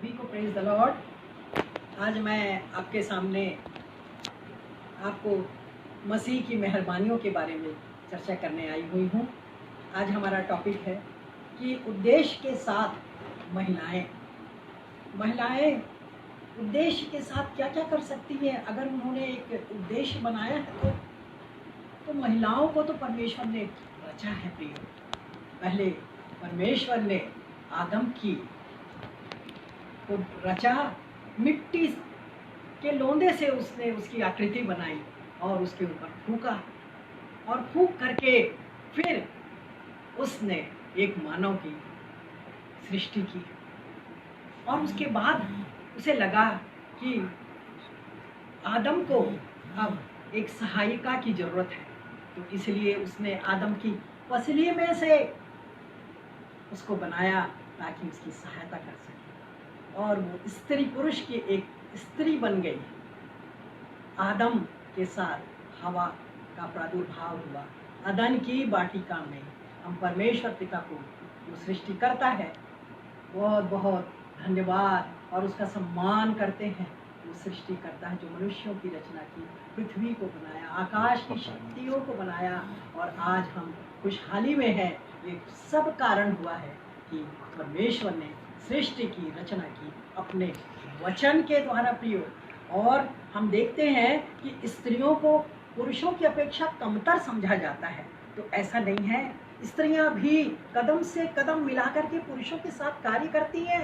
सभी को praise the Lord. आज मैं आपके सामने आपको मसीह की मेहरबानियों के बारे में चर्चा करने आई हुई हूँ। आज हमारा टॉपिक है कि उद्देश्य के साथ महिलाएं उद्देश्य के साथ क्या क्या कर सकती हैं। अगर उन्होंने एक उद्देश्य बनाया है तो महिलाओं को तो परमेश्वर ने रचा है प्रिय। पहले परमेश्वर ने आदम की को रचा, मिट्टी के लोंदे से उसने उसकी आकृति बनाई और उसके ऊपर फूका और फूक करके फिर उसने एक मानव की सृष्टि की। और उसके बाद उसे लगा कि आदम को अब एक सहायिका की जरूरत है, तो इसलिए उसने आदम की पसली में से उसको बनाया ताकि उसकी सहायता कर सके। और वो स्त्री पुरुष की एक स्त्री बन गई। आदम के साथ हवा का प्रादुर्भाव हुआ। अदन की वाटिका में हम परमेश्वर पिता को जो सृष्टि करता है बहुत बहुत धन्यवाद और उसका सम्मान करते हैं। वो सृष्टि करता है जो मनुष्यों की रचना की, पृथ्वी को बनाया, आकाश की शक्तियों को बनाया और आज हम खुशहाली में हैं। ये सब कारण हुआ है कि परमेश्वर ने सृष्टि की रचना की अपने वचन के द्वारा प्रिय। और हम देखते हैं कि स्त्रियों को पुरुषों की अपेक्षा कमतर समझा जाता है, तो ऐसा नहीं है। स्त्रियां भी कदम से कदम मिलाकर के पुरुषों के साथ कार्य करती हैं।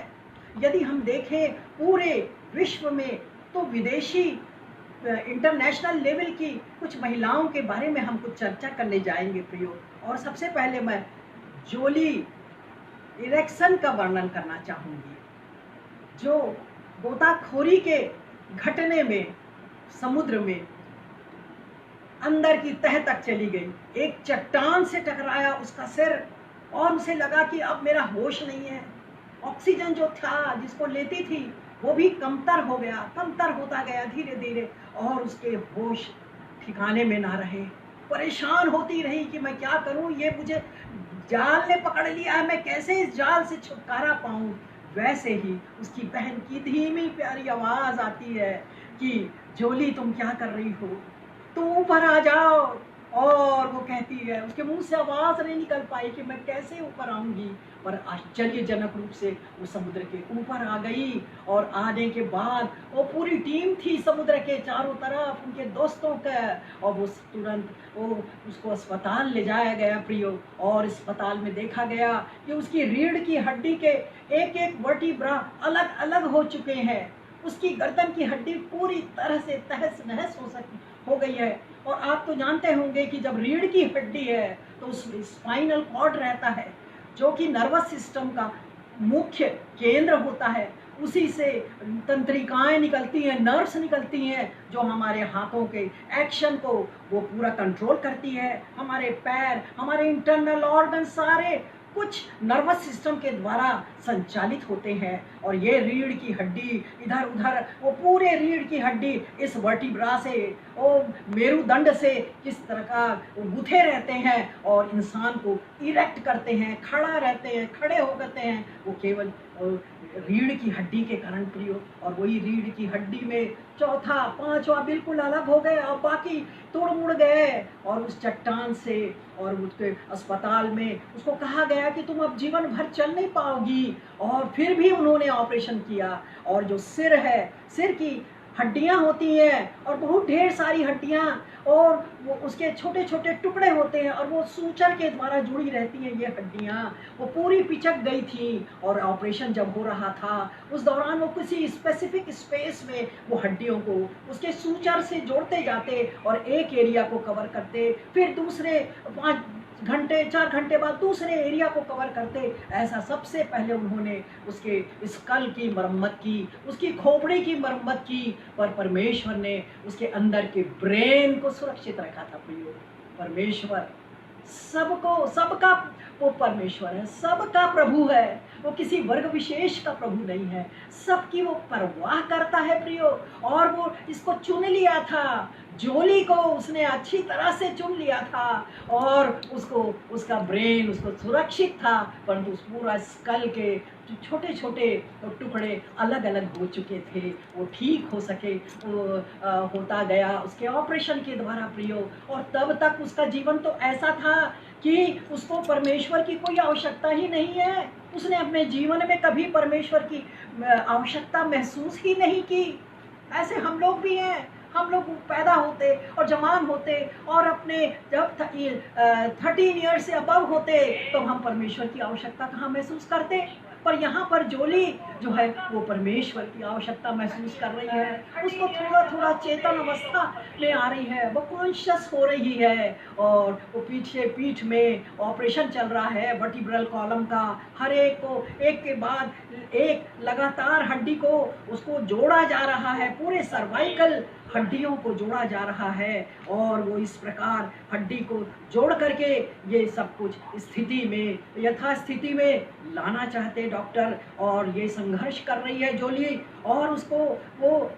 यदि हम देखें पूरे विश्व में तो विदेशी इंटरनेशनल लेवल की कुछ महिलाओं के बारे में हम कुछ चर्चा करने जाएंगे प्रियो। और सबसे पहले मैं जोली इरेक्शन का वर्णन करना चाहूँगी, जो गोताखोरी के घटने में समुद्र में अंदर की तह तक चली गई, एक चट्टान से टकराया उसका सिर और उसे लगा कि अब मेरा होश नहीं है। ऑक्सीजन जो था जिसको लेती थी वो भी कमतर हो गया, कमतर होता गया धीरे धीरे और उसके होश ठिकाने में ना रहे। परेशान होती रही कि मैं क्या करूं, ये मुझे जाल ने पकड़ लिया है, मैं कैसे इस जाल से छुटकारा पाऊं। वैसे ही उसकी बहन की धीमी प्यारी आवाज आती है कि जोली तुम क्या कर रही हो, तुम ऊपर आ जाओ। और वो कहती है, उसके मुंह से आवाज नहीं निकल पाई कि मैं कैसे ऊपर आऊंगी, पर आश्चर्यजनक रूप से वो समुद्र के ऊपर आ गई। और आने के बाद वो पूरी टीम थी समुद्र के चारों तरफ, उनके दोस्तों का, और वो तुरंत वो उसको अस्पताल ले जाया गया प्रियो। और अस्पताल में देखा गया कि उसकी रीढ़ की हड्डी के एक एक वर्टिब्रा अलग अलग हो चुके हैं। उसकी गर्दन की हड्डी पूरी तरह से तहस नहस हो गई है। और आप तो जानते होंगे कि जब रीढ़ की हड्डी है तो उसमें स्पाइनल कॉर्ड रहता है, जो कि नर्वस सिस्टम का मुख्य केंद्र होता है। उसी से तंत्रिकाएं निकलती हैं, नर्व्स निकलती हैं, जो हमारे हाथों के एक्शन को वो पूरा कंट्रोल करती है। हमारे पैर, हमारे इंटरनल ऑर्गन सारे कुछ नर्वस सिस्टम के द्वारा संचालित होते हैं। और ये रीढ़ की हड्डी इधर उधर, वो पूरे रीढ़ की हड्डी इस वर्टिब्रा से, वो मेरुदंड से किस तरह का गुथे रहते हैं और इंसान को इरेक्ट करते हैं, खड़ा रहते हैं, खड़े हो करते हैं, वो केवल रीढ़ की हड्डी के कारण प्रियो। और वही रीढ़ की हड्डी में चौथा पांचवा बिल्कुल अलग हो गए और बाकी तोड़ मुड़ गए। और उस चट्टान से और उसके अस्पताल में उसको कहा गया कि तुम अब जीवन भर चल नहीं पाओगी। और फिर भी उन्होंने ऑपरेशन किया। और जो सिर है, सिर की हड्डियां होती हैं और बहुत ढेर सारी हड्डियां, और वो उसके छोटे छोटे टुकड़े होते हैं और वो सूचर के द्वारा जुड़ी रहती हैं। ये हड्डियां वो पूरी पिचक गई थी। और ऑपरेशन जब हो रहा था उस दौरान वो किसी स्पेसिफिक स्पेस में वो हड्डियों को उसके सूचर से जोड़ते जाते और एक एरिया को कवर करते, फिर दूसरे 5 घंटे 4 घंटे बाद दूसरे एरिया को कवर करते। ऐसा सबसे पहले उन्होंने उसके स्कल की मरम्मत की, उसकी खोपड़ी की मरम्मत की, पर परमेश्वर ने उसके अंदर के ब्रेन को सुरक्षित रखा था प्रियो। परमेश्वर सबको, सबका वो परमेश्वर है, सबका प्रभु है। वो किसी वर्ग विशेष का प्रभु नहीं है, सबकी वो परवाह करता है प्रियो। और वो इसको चुन लिया था, जोली को उसने अच्छी तरह से चुन लिया था, और उसको उसका ब्रेन उसको सुरक्षित था, परंतु उस पूरा स्कल के छोटे छोटे टुकड़े अलग अलग हो चुके थे, वो ठीक हो सके, वो होता गया उसके ऑपरेशन के द्वारा प्रियो। और तब तक उसका जीवन तो ऐसा था कि उसको परमेश्वर की कोई आवश्यकता ही नहीं है, उसने अपने जीवन में कभी परमेश्वर की आवश्यकता महसूस ही नहीं की। ऐसे हम लोग भी हैं, हम लोग पैदा होते और जवान होते और अपने जब 13 ईयर से अबव होते तो हम परमेश्वर की आवश्यकता कहाँ महसूस करते। पर यहाँ पर जोली जो है वो परमेश्वर की आवश्यकता महसूस कर रही है, उसको थोड़ा थोड़ा चेतन अवस्था में आ रही है, वो कॉन्शियस हो रही है, और वो पीछे पीठ में ऑपरेशन चल रहा है वर्टिब्रल कॉलम का, हर एक को एक के बाद एक लगातार हड्डी को उसको जोड़ा जा रहा है, पूरे सर्वाइकल हड्डियों को जोड़ा जा रहा है, और वो इस प्रकार हड्डी को जोड़ करके ये सब कुछ स्थिति में यथास्थिति में लाना चाहते डॉक्टर, और ये संघर्ष कर रही है जोली। और उसको वो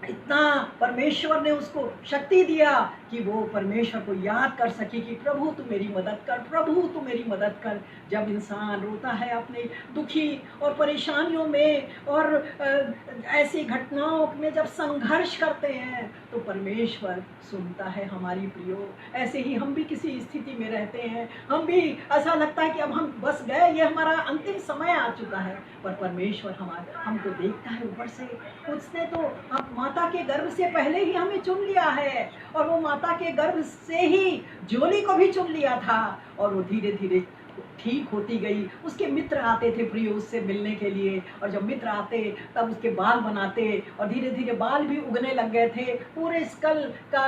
इतना परमेश्वर ने उसको शक्ति दिया कि वो परमेश्वर को याद कर सके कि प्रभु तू मेरी मदद कर, प्रभु तू मेरी मदद कर। जब इंसान रोता है अपने दुखी और परेशानियों में और ऐसी घटनाओं में जब संघर्ष करते हैं तो परमेश्वर सुनता है हमारी प्रियो। ऐसे ही हम भी किसी स्थिति में रहते हैं, हम भी ऐसा लगता है कि अब हम बस गए, ये हमारा अंतिम समय आ चुका है, पर परमेश्वर हमको देखता है ऊपर से। उसने तो माता के गर्भ से पहले ही हमें चुन लिया है, और वो माता के गर्भ से ही जोली को भी चुन लिया था, और वो धीरे धीरे ठीक होती गई। उसके मित्र आते थे प्रियो उससे मिलने के लिए, और जब मित्र आते तब उसके बाल बनाते, और धीरे धीरे बाल भी उगने लग गए थे। पूरे स्कल का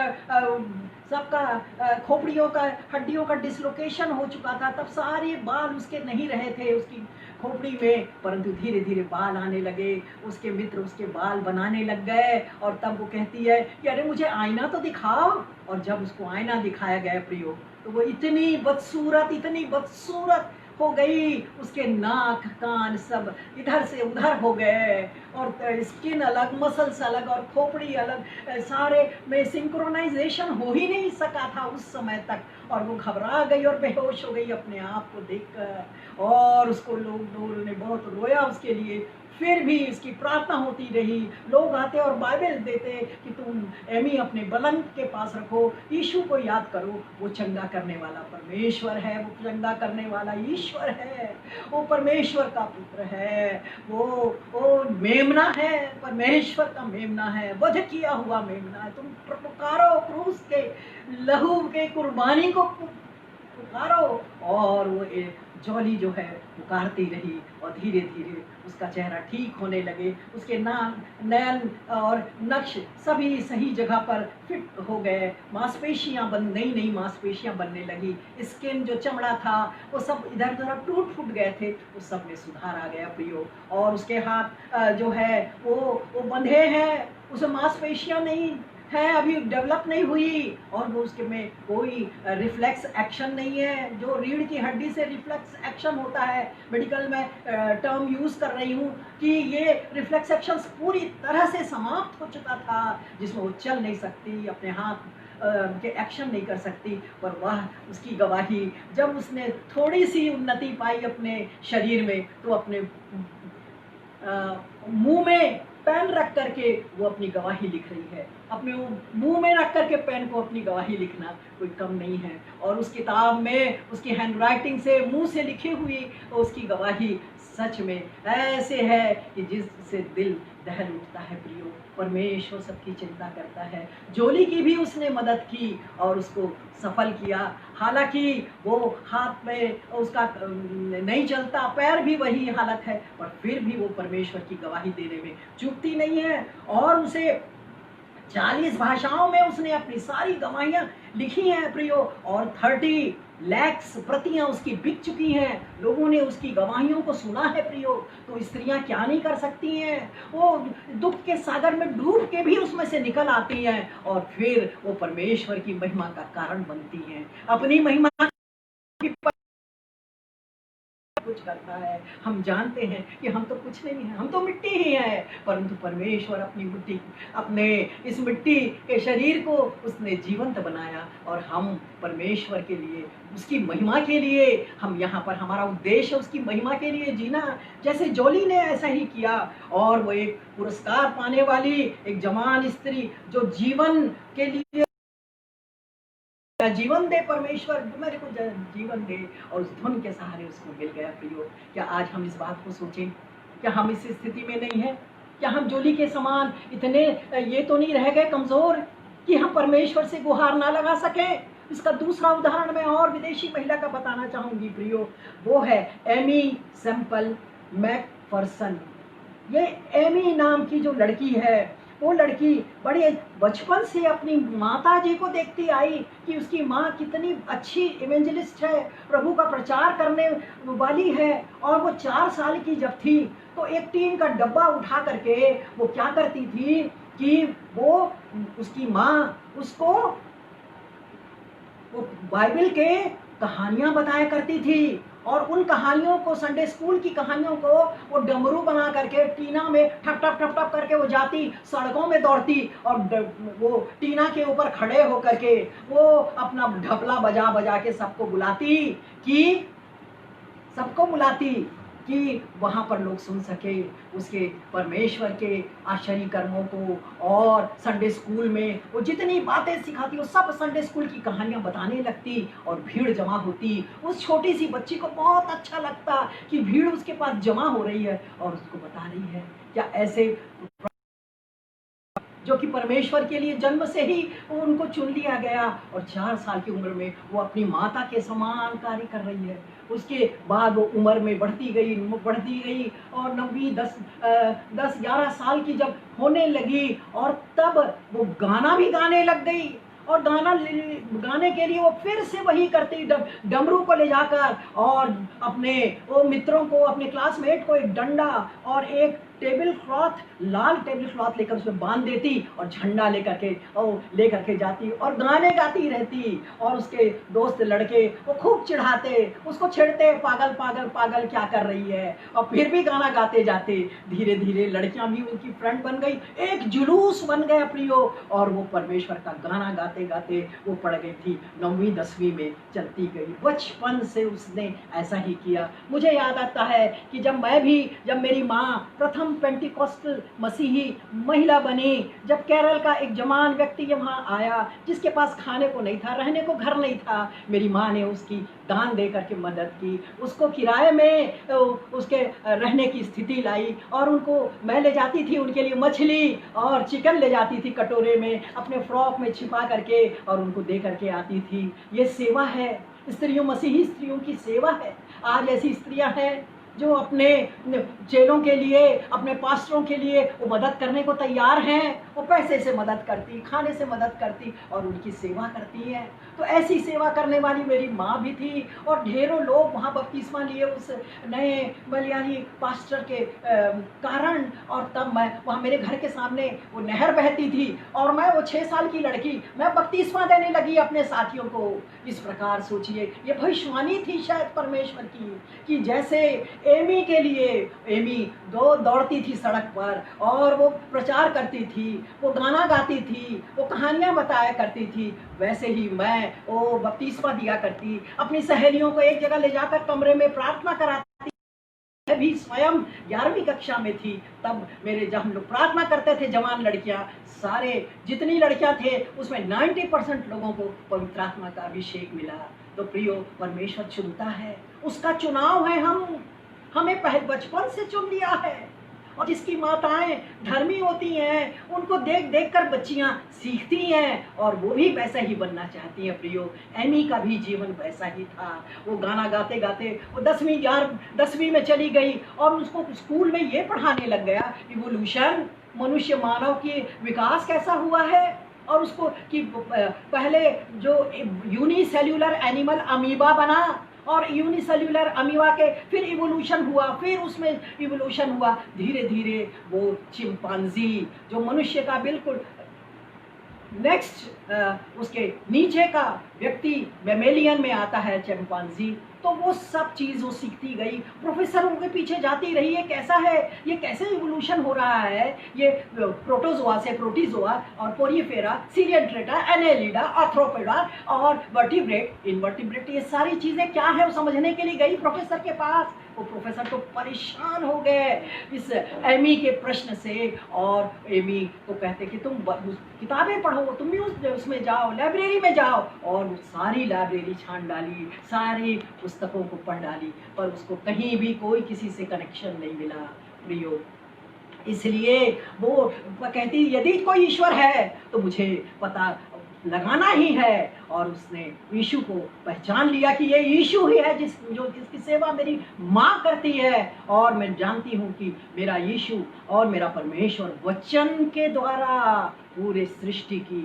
सबका खोपड़ियों का हड्डियों का डिसलोकेशन हो चुका था, तब सारे बाल उसके नहीं रहे थे उसकी खोपड़ी में, परंतु धीरे धीरे बाल आने लगे। उसके मित्र उसके बाल बनाने लग गए, और तब वो कहती है कि अरे मुझे आईना तो दिखाओ। और जब उसको आईना दिखाया गया प्रियो तो वो इतनी बदसूरत हो गई, उसके नाक कान सब इधर से उधर हो गए, और स्किन अलग, मसल्स अलग, और खोपड़ी अलग, सारे में सिंक्रोनाइजेशन हो ही नहीं सका था उस समय तक। और वो घबरा गई और बेहोश हो गई अपने आप को देखकर, और उसको लोगों ने बहुत रोया उसके लिए। फिर भी इसकी प्रार्थना होती रही, लोग आते और बाइबल देते कि तुम एमी अपने बलंग के पास रखो, यीशु को याद करो, वो चंगा करने वाला परमेश्वर है, वो चंगा करने वाला ईश्वर है, वो परमेश्वर का पुत्र है, वो मेमना है, परमेश्वर का मेमना है, वध किया हुआ मेमना है। तुम पुकारो, क्रूस के लहू के कुर्बानी को पुकारो। और वो जॉली जो है पुकारती रही, और धीरे धीरे उसका चेहरा ठीक होने लगे, उसके नयन और नक्श सभी सही जगह पर फिट हो गए, मांसपेशियां नई मांसपेशियां बनने लगी, स्किन जो चमड़ा था वो सब इधर उधर टूट फूट गए थे, उस सब में सुधार आ गया प्रियो। और उसके हाथ जो है वो बंधे हैं, उसमें मांसपेशियां नहीं है, अभी डेवलप नहीं हुई, और वो उसके में कोई रिफ्लेक्स एक्शन नहीं है, जो रीढ़ की हड्डी से रिफ्लेक्स एक्शन होता है, मेडिकल में टर्म यूज कर रही हूँ कि ये रिफ्लेक्स एक्शन पूरी तरह से समाप्त हो चुका था, जिसमें वो चल नहीं सकती, अपने हाथ के एक्शन नहीं कर सकती। पर वह उसकी गवाही, जब उसने थोड़ी सी उन्नति पाई अपने शरीर में, तो अपने मुंह में पेन रख करके वो अपनी गवाही लिख रही है। अपने मुंह में रख करके पेन को अपनी गवाही लिखना कोई कम नहीं है, और उस किताब में उसकी हैंडराइटिंग से मुंह से लिखी हुई तो उसकी गवाही सच में ऐसे है कि जिससे दिल दहल उठता है प्रियो। परमेश्वर सबकी चिंता करता है। जोली की भी उसने मदद की और उसको सफल किया। हालांकि वो हाथ में उसका नहीं चलता, पैर भी वही हालत है, पर फिर भी वो परमेश्वर की गवाही देने में चूकती नहीं है। और उसे 40 भाषाओं में उसने अपनी सारी गवाहियां लिखी हैं प्रियो, और 30 लाख प्रतियां उसकी बिक चुकी हैं। लोगों ने उसकी गवाहियों को सुना है प्रियो। तो स्त्रियां क्या नहीं कर सकती हैं, वो दुख के सागर में डूब के भी उसमें से निकल आती हैं, और फिर वो परमेश्वर की महिमा का कारण बनती हैं। अपनी महिमा कुछ करता है। हम जानते हैं कि हम तो कुछ नहीं हैं, हम तो मिट्टी ही हैं, परंतु परमेश्वर अपने इस मिट्टी के शरीर को उसने जीवंत बनाया और हम परमेश्वर के लिए, उसकी महिमा के लिए हम यहाँ पर, हमारा उद्देश्य उसकी महिमा के लिए जीना। जैसे जोली ने ऐसा ही किया और वो एक पुरस्कार पाने वाली एक जवान स्त्री जो जीवन के लिए जीवन दे, परमेश्वर मेरे को जीवन दे, और उस धुन के सहारे उसको मिल गया। प्रियो, क्या आज हम इस बात को सोचें? क्या हम इस स्थिति में नहीं है? क्या हम जोली के समान इतने ये तो नहीं रह गए कमजोर कि हम परमेश्वर से गुहार ना लगा सकें? इसका दूसरा उदाहरण मैं और विदेशी महिला का बताना चाहूंगी प्रियो, वो है एमी सेम्पल मैकफरसन। ये एमी नाम की जो लड़की है, वो लड़की बड़े बचपन से अपनी माता जी को देखती आई कि उसकी माँ कितनी अच्छी इवेंजलिस्ट है, प्रभु का प्रचार करने वाली है। और वो 4 साल की जब थी तो एक टीन का डब्बा उठा करके वो क्या करती थी कि वो उसकी माँ उसको वो बाइबल के कहानियां बताया करती थी, और उन कहानियों को, संडे स्कूल की कहानियों को वो डमरू बना करके टीना में ठप ठप ठप ठप करके वो जाती, सड़कों में दौड़ती और वो टीना के ऊपर खड़े होकर के वो अपना ढपला बजा बजा के सबको बुलाती कि वहाँ पर लोग सुन सके उसके परमेश्वर के आश्चर्य कर्मों को। और संडे स्कूल में वो जितनी बातें सिखाती, वो सब संडे स्कूल की कहानियाँ बताने लगती और भीड़ जमा होती। उस छोटी सी बच्ची को बहुत अच्छा लगता कि भीड़ उसके पास जमा हो रही है और उसको बता रही है। क्या ऐसे जो कि परमेश्वर के लिए जन्म से ही उनको चुन लिया गया, और 4 साल की उम्र में वो अपनी माता के समान कार्य कर रही है। उसके बाद वो उम्र में बढ़ती गई और 9वीं 10-11 साल की जब होने लगी, और तब वो गाना भी गाने लग गई। और गाने के लिए वो फिर से वही करती, डमरू को ले जाकर और अपने वो मित्रों को, अपने क्लासमेट को एक डंडा और एक लाल टेबल क्लॉथ लेकर उसमें बांध देती और झंडा लेकर के जाती और गाने गाती रहती। और उसके दोस्त लड़के वो खूब चिढ़ाते, उसको छेड़ते, पागल पागल पागल क्या कर रही है, और फिर भी गाना गाते जाते। धीरे धीरे लड़कियां भी उनकी फ्रेंड बन गई, एक जुलूस बन गया प्रियो, और वो परमेश्वर का गाना गाते गाते वो पड़ गई थी 9वीं 10वीं में चलती गई। बचपन से उसने ऐसा ही किया। मुझे याद आता है कि जब मेरी माँ प्रथम पेंटिकॉस्टल मसीही महिला बनी, जब केरल का एक जवान व्यक्ति वहाँ आया जिसके पास खाने को नहीं था, रहने को घर नहीं था, मेरी माँ ने उसकी दान दे करके मदद की, उसको किराए में उसके रहने की स्थिति लाई, और उनको मैं ले जाती थी उनके लिए मछली और चिकन ले जाती थी कटोरे में, अपने फ्रॉक में छिपा करके, और उनको दे करके आती थी। ये सेवा है, मसीही स्त्रियों की सेवा है। आज ऐसी स्त्रियां हैं जो अपने चेलों के लिए, अपने पास्टरों के लिए वो मदद करने को तैयार हैं। वो पैसे से मदद करती, खाने से मदद करती और उनकी सेवा करती है। तो ऐसी सेवा करने वाली मेरी माँ भी थी, और ढेरों लोग वहाँ बपतिस्मा लिए उस नए मलयाली पास्टर के कारण। और तब मैं वहाँ, मेरे घर के सामने वो नहर बहती थी, और मैं वो 6 साल की लड़की, मैं बपतिस्मा देने लगी अपने साथियों को। इस प्रकार सोचिए, ये भविष्यवाणी थी शायद परमेश्वर की, कि जैसे एमी के लिए, एमी दौड़ती थी सड़क पर और वो प्रचार करती थी, वो गाना गाती थी, वो कहानियां बताया करती थी, वैसे ही मैं वो बपतिस्मा दिया करती, अपनी सहेलियों को एक जगह ले जाकर कमरे में प्रार्थना कराती। मैं भी स्वयं 11वीं कक्षा में थी तब जब हम लोग प्रार्थना करते थे, जवान लड़कियां, सारे जितनी लड़कियां थे उसमें 90% लोगों को पवित्र आत्मा का अभिषेक मिला। तो प्रियो, परमेश्वर चुनता है, उसका चुनाव है। हमें पहले बचपन से चुन लिया है, और जिसकी माताएं धर्मी होती हैं उनको देख देख कर बच्चियां सीखती हैं और वो भी वैसा ही बनना चाहती हैं। प्रियो, एमी का भी जीवन वैसा ही था। वो गाना गाते गाते वो 10वीं में चली गई, और उसको स्कूल में ये पढ़ाने लग गया इवोल्यूशन, मनुष्य मानव की विकास कैसा हुआ है, और उसको कि पहले जो यूनिसेल्यूलर एनिमल अमीबा बना, और यूनिसेल्यूलर अमीबा के फिर इवोल्यूशन हुआ, फिर उसमें इवोल्यूशन हुआ, धीरे धीरे वो चिंपांजी जो मनुष्य का बिल्कुल नेक्स्ट उसके नीचे का व्यक्ति मैमेलियन में आता है चिंपांजी, तो वो सब चीज़ वो सीखती गई, प्रोफेसर उनके पीछे जाती रही, ये कैसा है, ये कैसे इवोल्यूशन हो रहा है, ये प्रोटोजोआ से प्रोटीजोआ और पोरीफेरा, सीरियंट्रेटा, एनेलिडा, आर्थ्रोपोडा और वर्टिब्रेट, इनवर्टिब्रेट, ये सारी चीज़ें क्या है वो समझने के लिए गई प्रोफेसर के पास। वो प्रोफेसर तो परेशान हो गए इस एमी के प्रश्न से, और एमी को कहते कि तुम किताबें पढ़ो, तुम भी उसमें जाओ, लाइब्रेरी में जाओ, और वो सारी लाइब्रेरी छान डाली, सारी पुस्तकों को पढ़ डाली, पर उसको कहीं भी कोई किसी से कनेक्शन नहीं मिला प्रियो। इसलिए वो कहती यदि कोई ईश्वर है तो मुझे पता लगाना ही है, और उसने यीशु को पहचान लिया कि ये यीशु ही है जिसकी सेवा मेरी माँ करती है, और मैं जानती हूँ कि मेरा यीशु और मेरा परमेश्वर वचन के द्वारा पूरे सृष्टि की,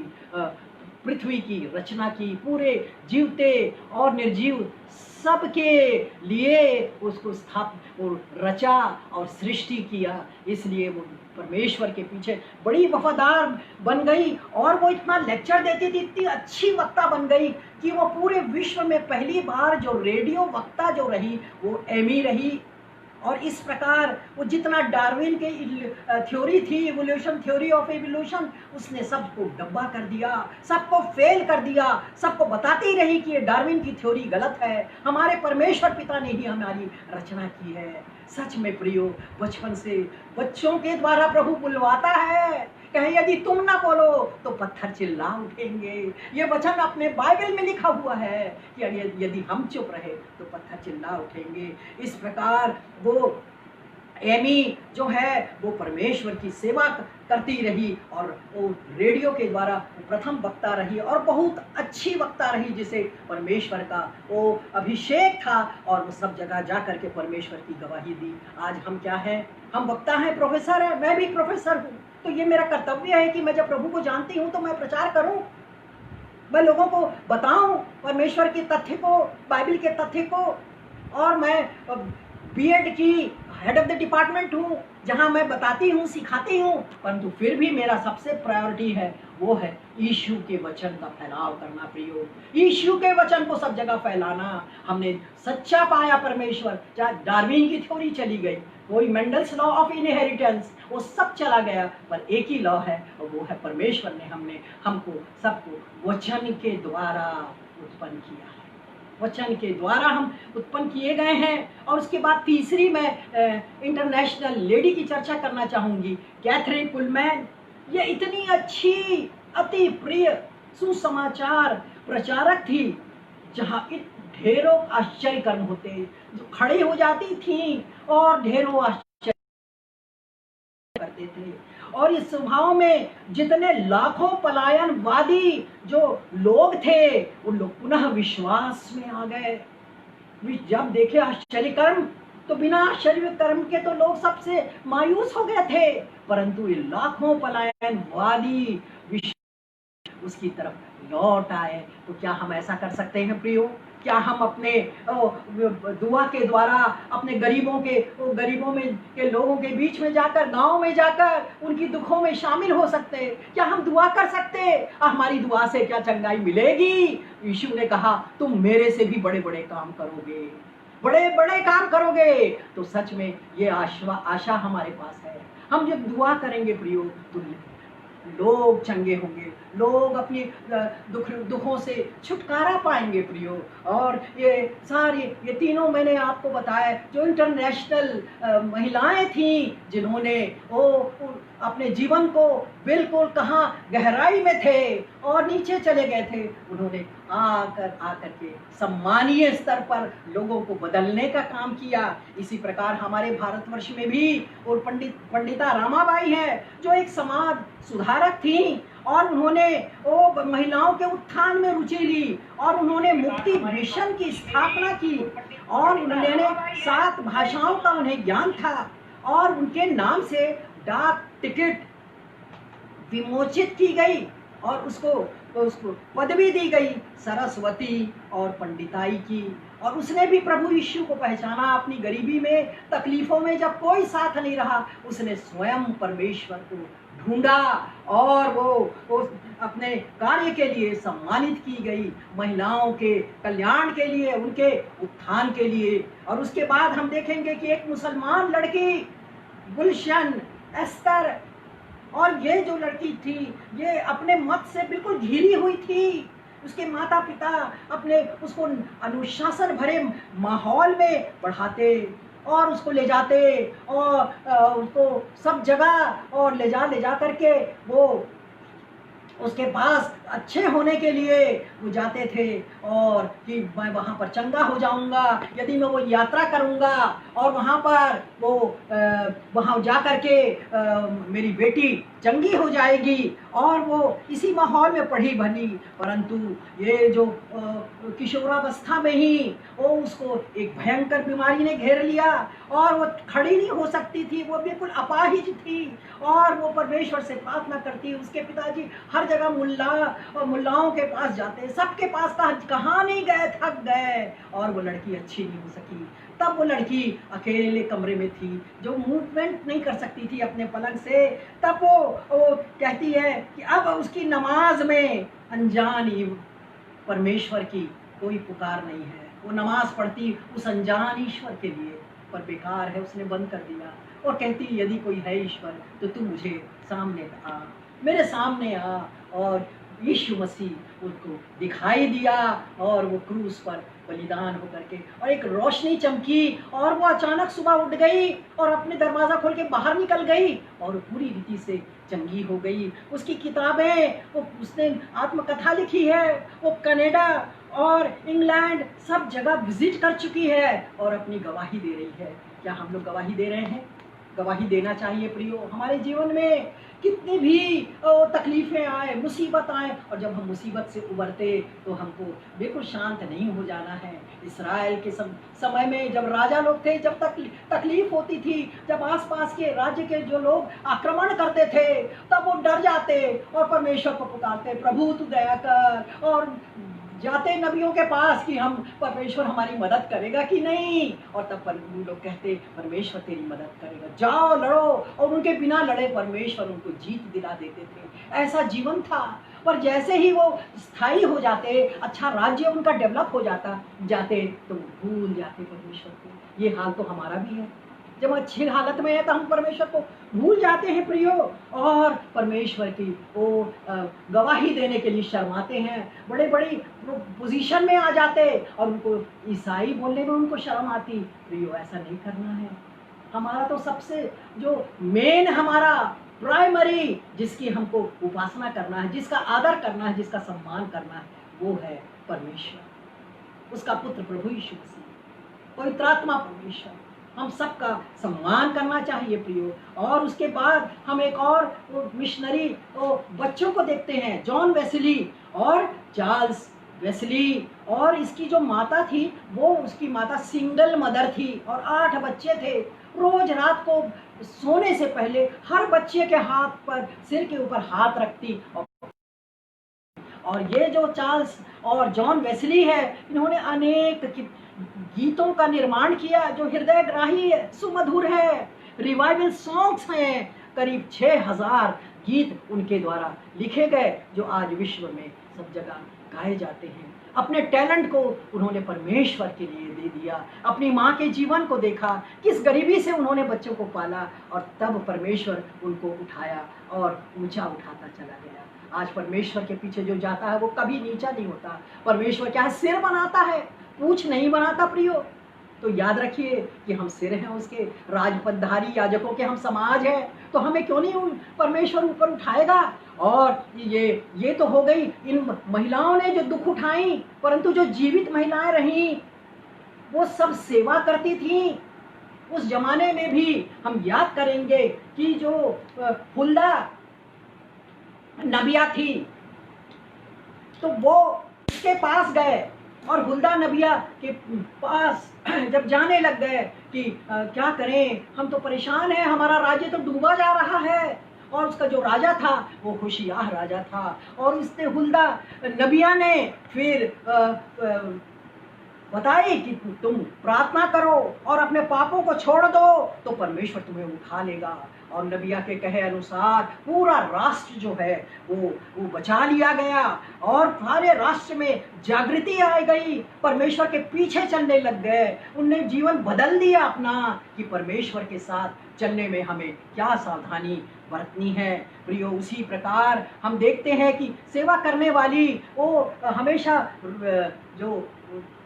पृथ्वी की रचना की, पूरे जीवते और निर्जीव सबके लिए उसको स्थापित और रचा और सृष्टि किया। इसलिए वो परमेश्वर के पीछे बड़ी वफादार बन गई, और वो इतना लेक्चर देती थी, इतनी अच्छी वक्ता बन गई कि वो पूरे विश्व में पहली बार जो रेडियो वक्ता जो रही वो एमी रही। और इस प्रकार वो जितना डार्विन की थ्योरी थी, इवोल्यूशन, थ्योरी ऑफ इवोल्यूशन, उसने सबको डब्बा कर दिया, सबको फेल कर दिया, सबको बताती रही कि ये डार्विन की थ्योरी गलत है, हमारे परमेश्वर पिता ने ही हमारी रचना की है। सच में प्रियो, बचपन से बच्चों के द्वारा प्रभु बुलवाता है, कहे यदि तुम ना बोलो तो पत्थर चिल्ला उठेंगे। ये वचन अपने बाइबल में लिखा हुआ है कि यदि हम चुप रहे तो पत्थर चिल्ला उठेंगे। इस प्रकार वो एमी जो है वो परमेश्वर की सेवा करती रही, और वो रेडियो के द्वारा प्रथम वक्ता रही, और बहुत अच्छी वक्ता रही, जिसे परमेश्वर का वो अभिषेक था, और वो सब जगह जा कर के परमेश्वर की गवाही दी। आज हम क्या हैं? हम वक्ता हैं, प्रोफेसर हैं, मैं भी प्रोफेसर हूँ। तो ये मेरा कर्तव्य है कि मैं जब प्रभु को जानती हूँ तो मैं प्रचार करूँ, मैं लोगों को बताऊं परमेश्वर के तथ्य को, बाइबल के तथ्य को। और मैं बीएड की हेड ऑफ द डिपार्टमेंट हूँ, जहाँ मैं बताती हूँ, सिखाती हूँ, परंतु फिर भी मेरा सबसे प्रायोरिटी है वो है यीशु के वचन का फैलाव करना प्रियो, यीशु के वचन को सब जगह फैलाना। हमने सच्चा पाया परमेश्वर, चाहे डार्विन की थ्योरी चली गई, कोई मेंडल्स लॉ ऑफ इनहेरिटेंस, वो सब चला गया, पर एक ही लॉ है, और वो है परमेश्वर ने हमको सबको वचन के द्वारा उत्पन्न किया है, वचन के द्वारा हम उत्पन्न किए गए हैं। और उसके बाद तीसरी मैं इंटरनेशनल लेडी की चर्चा करना चाहूँगी, कैथरीन कुलमैन। ये इतनी अच्छी, अति प्रिय सुसमाचार प्रचारक थी, जहाँ ढेरों आश्चर्य कर्म होते, जो खड़ी हो जाती थी और ढेरों आश्चर्य करते थे। और इस स्वभाव में जितने लाखों पलायनवादी जो लोग थे, उन लोग पुनः विश्वास में आ गए। जब देखे आश्चर्य कर्म, तो बिना आश्चर्य कर्म के तो लोग सबसे मायूस हो गए थे, परंतु ये लाखों पलायनवादी उसकी तरफ लौट आए। तो क्या हम ऐसा कर सकते हैं प्रियो? क्या हम अपने दुआ के द्वारा अपने गरीबों में के लोगों के बीच में जाकर, गांव में जाकर उनकी दुखों में शामिल हो सकते? क्या हम दुआ कर सकते? हमारी दुआ से क्या चंगाई मिलेगी? यीशु ने कहा तुम मेरे से भी बड़े बड़े काम करोगे, बड़े बड़े काम करोगे। तो सच में ये आशा हमारे पास है। हम जब दुआ करेंगे प्रियो तो लोग चंगे होंगे, लोग अपनी दुखों से छुटकारा पाएंगे प्रियो। और ये तीनों मैंने आपको बताया, जो इंटरनेशनल महिलाएं थीं, जिन्होंने अपने जीवन को बिल्कुल कहाँ गहराई में थे और नीचे चले गए थे, उन्होंने आकर के सम्मानीय स्तर पर लोगों को बदलने का काम किया। इसी प्रकार हमारे भारतवर्ष में भी और पंडिता रमाबाई है, जो एक समाज सुधारक थी, और उन्होंने महिलाओं के उत्थान में रुचि ली, और उन्होंने मुक्ति मिशन की स्थापना की, और उन्होंने 7 भाषाओं का उन्हें ज्ञान था, और उनके नाम से डाक टिकट विमोचित की गई, और उसको उसको पदवी दी गई सरस्वती और पंडिताई की। और उसने भी प्रभु यीशु को पहचाना अपनी गरीबी में, तकलीफों में, जब कोई साथ नहीं रहा उसने स्वयं परमेश्वर को ढूंढा और वो अपने कार्य के लिए सम्मानित की गई, महिलाओं के कल्याण के लिए, उनके उत्थान के लिए। और उसके बाद हम देखेंगे कि एक मुसलमान लड़की गुलशन एस्तर, और ये जो लड़की थी ये अपने मत से बिल्कुल घिरी हुई थी। उसके माता पिता अपने उसको अनुशासन भरे माहौल में बढ़ाते और उसको ले जाते और उसको सब जगह और ले जा करके वो उसके पास अच्छे होने के लिए वो जाते थे, और कि मैं वहाँ पर चंगा हो जाऊँगा यदि मैं वो यात्रा करूँगा, और वहाँ पर वो वहाँ जा कर के मेरी बेटी चंगी हो जाएगी। और वो इसी माहौल में पढ़ी बनी, परंतु ये जो किशोरावस्था में ही वो उसको एक भयंकर बीमारी ने घेर लिया और वो खड़ी नहीं हो सकती थी, वो बिल्कुल अपाहिज थी और वो परमेश्वर से प्रार्थना करती। उसके पिताजी हर जगह मुल्लाओं के पास जाते, सबके पास कहाँ नहीं गए, थक गए, और वो लड़की अच्छी नहीं हो सकी। तब वो लड़की अकेले कमरे में थी, जो मूवमेंट नहीं कर सकती थी अपने पलंग से। तब वो कहती है कि अब उसकी नमाज में अनजानी परमेश्वर की कोई पुकार नहीं है। वो नमाज पढ़ती उस अनजान ईश्वर के लिए, पर बेकार है, उसने बंद कर दिया। और कहती यदि कोई है ईश्वर तो तू मुझे सामने आ, मेरे सामने आ। और यीशु मसीह उनको दिखाई दिया और वो क्रूस पर बलिदान होकर के, और एक रोशनी चमकी और वो अचानक सुबह उठ गई और अपने दरवाज़ा खोल के बाहर निकल गई और पूरी रीति से चंगी हो गई। उसकी किताबें, वो उसने आत्मकथा लिखी है, वो कनाडा और इंग्लैंड सब जगह विजिट कर चुकी है और अपनी गवाही दे रही है। क्या हम लोग गवाही दे रहे हैं? गवाही देना चाहिए प्रियो। हमारे जीवन में कितनी भी तकलीफ़ें आए, मुसीबत आए, और जब हम मुसीबत से उबरते तो हमको बिल्कुल शांत नहीं हो जाना है। इस्राएल के समय में जब राजा लोग थे, जब तक तकलीफ होती थी, जब आसपास के राज्य के जो लोग आक्रमण करते थे, तब वो डर जाते और परमेश्वर को पुकारते, प्रभु तू दया कर, और जाते नबियों के पास कि हम परमेश्वर हमारी मदद करेगा कि नहीं, और तब पर लोग कहते परमेश्वर तेरी मदद करेगा, जाओ लड़ो, और उनके बिना लड़े परमेश्वर उनको जीत दिला देते थे। ऐसा जीवन था। पर जैसे ही वो स्थायी हो जाते, अच्छा राज्य उनका डेवलप हो जाते तो भूल जाते परमेश्वर को। ये हाल तो हमारा भी है। जब अच्छी हालत में है तो हम परमेश्वर को भूल जाते हैं प्रियो, और परमेश्वर की वो गवाही देने के लिए शर्माते हैं। बड़े बड़ी पोजीशन में आ जाते और उनको ईसाई बोलने में उनको शर्म आती। प्रियो, ऐसा नहीं करना है। हमारा तो सबसे जो मेन, हमारा प्राइमरी, जिसकी हमको उपासना करना है, जिसका आदर करना है, जिसका सम्मान करना है, वो है परमेश्वर, उसका पुत्र प्रभु यीशु मसीह, पवित्र आत्मा परमेश्वर। हम सबका सम्मान करना चाहिए प्रियो। और उसके बाद हम एक और मिशनरी बच्चों को देखते हैं, जॉन वेस्ली और चार्ल्स वेस्ली। और इसकी जो माता थी, वो उसकी माता सिंगल मदर थी और 8 बच्चे थे। रोज रात को सोने से पहले हर बच्चे के हाथ पर, सिर के ऊपर हाथ रखती। और ये जो चार्ल्स और जॉन वेस्ली है, इन्होंने अनेक गीतों का निर्माण किया जो हृदयग्राही सुमधुर है। रिवाइवल सॉन्ग्स हैं, करीब 6000 गीत उनके द्वारा लिखे गए जो आज विश्व में सब जगह गाए जाते हैं। अपने टैलेंट को उन्होंने परमेश्वर के लिए दे दिया। अपनी माँ के जीवन को देखा, किस गरीबी से उन्होंने बच्चों को पाला, और तब परमेश्वर उनको उठाया और ऊंचा उठाता चला गया। आज परमेश्वर के पीछे जो जाता है वो कभी नीचा नहीं होता। परमेश्वर क्या है? सिर बनाता है, पूछ नहीं बनाता प्रियो। तो याद रखिए कि हम सिर हैं उसके, राजपदधारी याजकों के हम समाज हैं, तो हमें क्यों नहीं परमेश्वर ऊपर उठाएगा। और ये तो हो गई इन महिलाओं ने जो दुख उठाई, परंतु जो जीवित महिलाएं रहीं वो सब सेवा करती थीं। उस जमाने में भी हम याद करेंगे कि जो हुल्दा नबिया थी, तो वो उसके पास गए और हुल्दा नबिया के पास जब जाने लग गए कि क्या करें, हम तो परेशान हैं, हमारा राज्य तो डूबा जा रहा है। और उसका जो राजा था वो होशियार राजा था। और इसने हुल्दा नबिया ने फिर बताए कि तुम प्रार्थना करो और अपने पापों को छोड़ दो तो परमेश्वर तुम्हें उठा लेगा। और नबिया के कहे अनुसार पूरा राष्ट्र जो है वो बचा लिया गया और सारे राष्ट्र में जागृति आ गई, परमेश्वर के पीछे चलने लग गए। उनने जीवन बदल दिया अपना कि परमेश्वर के साथ चलने में हमें क्या सावधानी बरतनी है। प्रियो, उसी प्रकार हम देखते हैं कि सेवा करने वाली वो हमेशा जो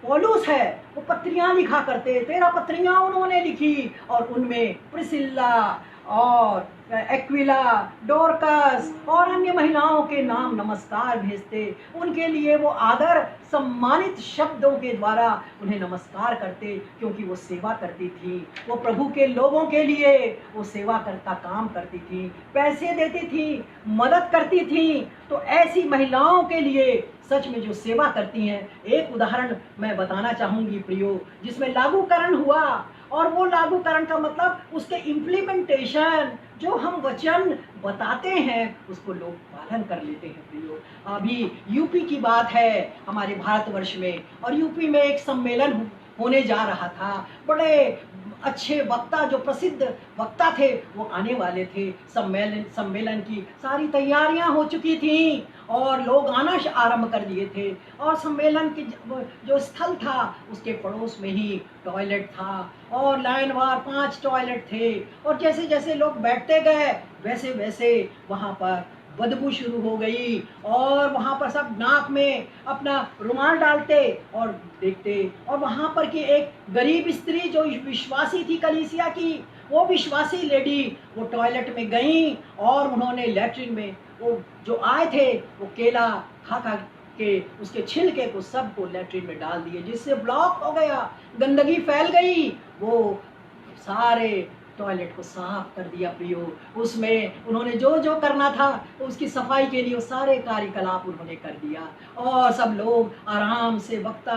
पौलुस है वो पत्रियां लिखा करते, 13 पत्रियां उन्होंने लिखी और उनमें प्रिसिल्ला और एक्विला, डोरकस और अन्य महिलाओं के नाम नमस्कार भेजते। उनके लिए वो आदर सम्मानित शब्दों के द्वारा उन्हें नमस्कार करते, क्योंकि वो सेवा करती थी, वो प्रभु के लोगों के लिए वो सेवा करता काम करती थी, पैसे देती थी, मदद करती थी। तो ऐसी महिलाओं के लिए सच में जो सेवा करती हैं, एक उदाहरण मैं बताना चाहूँगी प्रियो, जिसमें लागूकरण हुआ। और वो लागूकरण का मतलब उसके इम्प्लीमेंटेशन, जो हम वचन बताते हैं उसको लोग पालन कर लेते हैं प्रियो। अभी यूपी की बात है हमारे भारतवर्ष में, और यूपी में एक सम्मेलन होने जा रहा था। बड़े अच्छे वक्ता, जो प्रसिद्ध वक्ता थे वो आने वाले थे। सम्मेलन की सारी तैयारियां हो चुकी थी और लोग आना आरंभ कर दिए थे। और सम्मेलन की जो स्थल था उसके पड़ोस में ही टॉयलेट था और लाइनवार 5 टॉयलेट थे। और जैसे जैसे लोग बैठते गए वैसे वैसे वहाँ पर बदबू शुरू हो गई और वहाँ पर सब नाक में अपना रुमाल डालते और देखते। और वहाँ पर की एक गरीब स्त्री जो विश्वासी थी कलीसिया की, वो विश्वासी लेडी वो टॉयलेट में गई और उन्होंने लैट्रिन में वो जो आए थे वो केला खा खा के उसके छिलके को सबको लैट्रिन में डाल दिए, जिससे ब्लॉक हो गया, गंदगी फैल गई। वो सारे टॉयलेट को साफ कर दिया प्रियो। उसमें उन्होंने जो जो करना था उसकी सफाई के लिए वो सारे कार्यकलाप उन्होंने कर दिया। और सब लोग आराम से वक्ता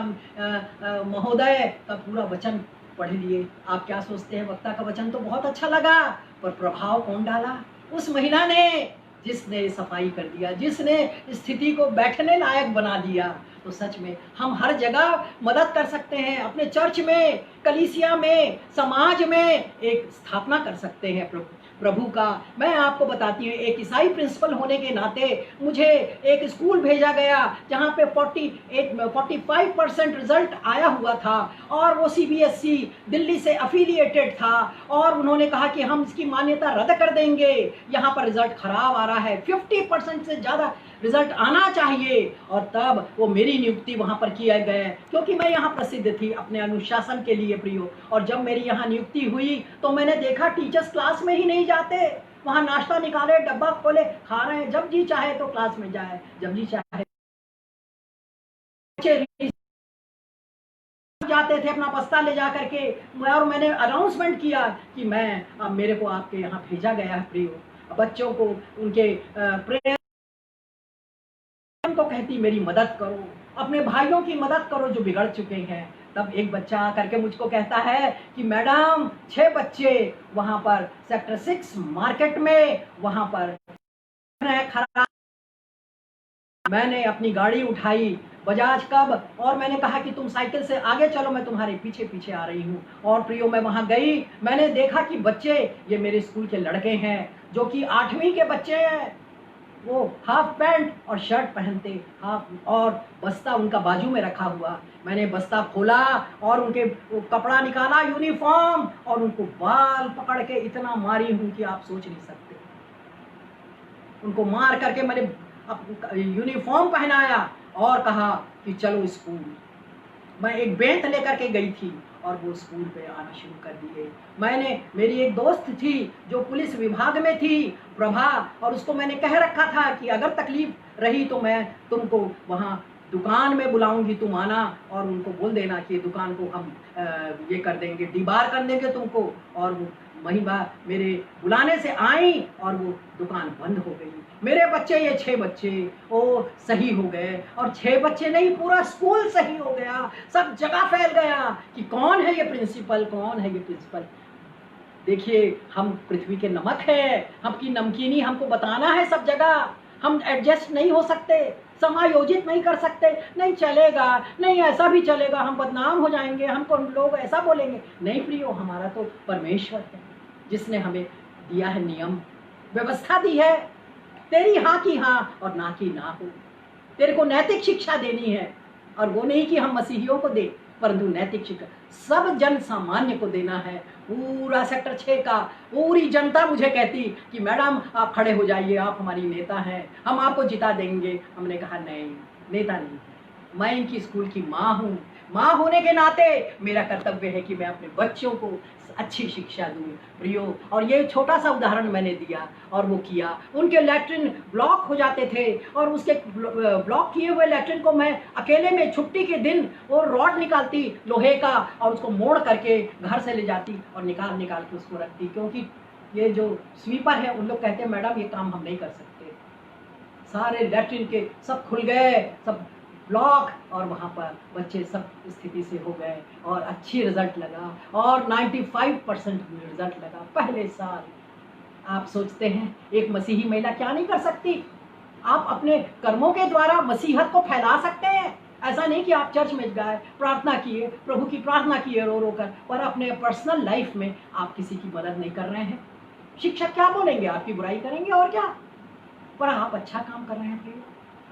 महोदय का पूरा वचन पढ़ लिए। आप क्या सोचते हैं? वक्ता का वचन तो बहुत अच्छा लगा, पर प्रभाव कौन डाला? उस महिला ने, जिसने सफाई कर दिया, जिसने स्थिति को बैठने लायक बना दिया। तो सच में हम हर जगह मदद कर सकते हैं। अपने चर्च में, कलीसिया में, समाज में एक स्थापना कर सकते हैं प्रभु का। मैं आपको बताती हूँ, एक ईसाई प्रिंसिपल होने के नाते मुझे एक स्कूल भेजा गया जहाँ पे 45% रिजल्ट आया हुआ था और वो CBSE दिल्ली से अफिलिएटेड था। और उन्होंने कहा कि हम इसकी मान्यता रद्द कर देंगे, यहाँ पर रिजल्ट खराब आ रहा है, 50% से ज़्यादा रिजल्ट आना चाहिए। और तब वो मेरी नियुक्ति वहाँ पर किया गया, क्योंकि मैं यहाँ प्रसिद्ध थी अपने अनुशासन के लिए प्रियो। और जब मेरी यहाँ नियुक्ति हुई तो मैंने देखा टीचर्स क्लास में ही नहीं जाते, वहाँ नाश्ता निकाले, डब्बा खोले, खा रहे हैं, जब जी चाहे तो क्लास में जाए, जब जी चाहे जाते थे अपना बस्ता ले जा करके। और मैंने अनाउंसमेंट किया कि मैं मेरे को आपके यहाँ भेजा गया है प्रियो। बच्चों को उनके प्रेयर को कहती मेरी मदद करो, अपने भाइयों की मदद करो जो बिगड़ चुके हैं। तब एक बच्चा आकर के मुझको कहता है कि मैडम 6 बच्चे वहां पर सेक्टर 6 मार्केट में वहां पर खराब। मैंने अपनी गाड़ी उठाई बजाज कब, और मैंने कहा कि तुम साइकिल से आगे चलो, मैं तुम्हारे पीछे पीछे आ रही हूँ। और प्रियो, मैं वहां गई, मैंने देखा कि बच्चे, ये मेरे स्कूल के लड़के हैं जो कि 8वीं के बच्चे हैं, वो हाफ पैंट और शर्ट पहनते, हाफ, और बस्ता उनका बाजू में रखा हुआ। मैंने बस्ता खोला और उनके कपड़ा निकाला, यूनिफॉर्म, और उनको बाल पकड़ के इतना मारी हूँ कि आप सोच नहीं सकते। उनको मार करके मैंने यूनिफॉर्म पहनाया और कहा कि चलो स्कूल। मैं एक बेंच लेकर के गई थी और वो स्कूल पे आना शुरू कर दिए। मेरी एक दोस्त थी जो पुलिस विभाग में थी, प्रभा, और उसको मैंने कह रखा था कि अगर तकलीफ रही तो मैं तुमको वहाँ दुकान में बुलाऊंगी, तुम आना और उनको बोल देना कि दुकान को हम ये कर देंगे, डीबार कर देंगे तुमको। और वो महिला मेरे बुलाने से आई और वो दुकान बंद हो गई। मेरे बच्चे, ये 6 बच्चे वो सही हो गए, और 6 बच्चे नहीं, पूरा स्कूल सही हो गया, सब जगह फैल गया कि कौन है ये प्रिंसिपल, कौन है ये प्रिंसिपल। देखिए हम पृथ्वी के नमक हैं, हमकी नमकीनी हमको बताना है सब जगह। हम एडजस्ट नहीं हो सकते, समायोजित नहीं कर सकते। नहीं चलेगा, नहीं ऐसा भी चलेगा, हम बदनाम हो जाएंगे, हमको लोग ऐसा बोलेंगे। नहीं प्रियो, हमारा तो परमेश्वर है जिसने हमें दिया है नियम, व्यवस्था दी है। तेरी हाँ की हाँ और ना की ना हो। तेरे को नैतिक शिक्षा देनी है, और वो नहीं कि हम मसीहियों को दें, परंतु नैतिक शिक्षा सब जन सामान्य को देना है। पूरा सेक्टर 6 का पूरी जनता मुझे कहती कि मैडम आप खड़े हो जाइए, आप हमारी नेता हैं, हम आपको जिता देंगे। हमने कहा नहीं, नेता नहीं है, मैं इनकी स्कूल की माँ हूँ। माँ होने के नाते मेरा कर्तव्य है कि मैं अपने बच्चों को अच्छी शिक्षा दूँ प्रियो। और ये छोटा सा उदाहरण मैंने दिया और वो किया। उनके लैट्रिन ब्लॉक हो जाते थे, और उसके ब्लॉक किए हुए लैट्रिन को मैं अकेले में छुट्टी के दिन वो रॉड निकालती लोहे का, और उसको मोड़ करके घर से ले जाती और निकाल के उसको रखती। क्योंकि ये जो स्वीपर है उन लोग कहते हैं मैडम ये काम हम नहीं कर सकते। सारे लैट्रिन के सब खुल गए, सब ब्लॉक, और वहाँ पर बच्चे सब स्थिति से हो गए और अच्छी रिजल्ट लगा, और 95% रिजल्ट लगा पहले साल। आप सोचते हैं एक मसीही महिला क्या नहीं कर सकती? आप अपने कर्मों के द्वारा मसीहत को फैला सकते हैं। ऐसा नहीं कि आप चर्च में गए, प्रार्थना किए, प्रभु की प्रार्थना किए रो रो कर, पर अपने पर्सनल लाइफ में आप किसी की मदद नहीं कर रहे हैं। शिक्षक क्या बोलेंगे? आपकी बुराई करेंगे और क्या, पर आप अच्छा काम कर रहे हैं प्रिय।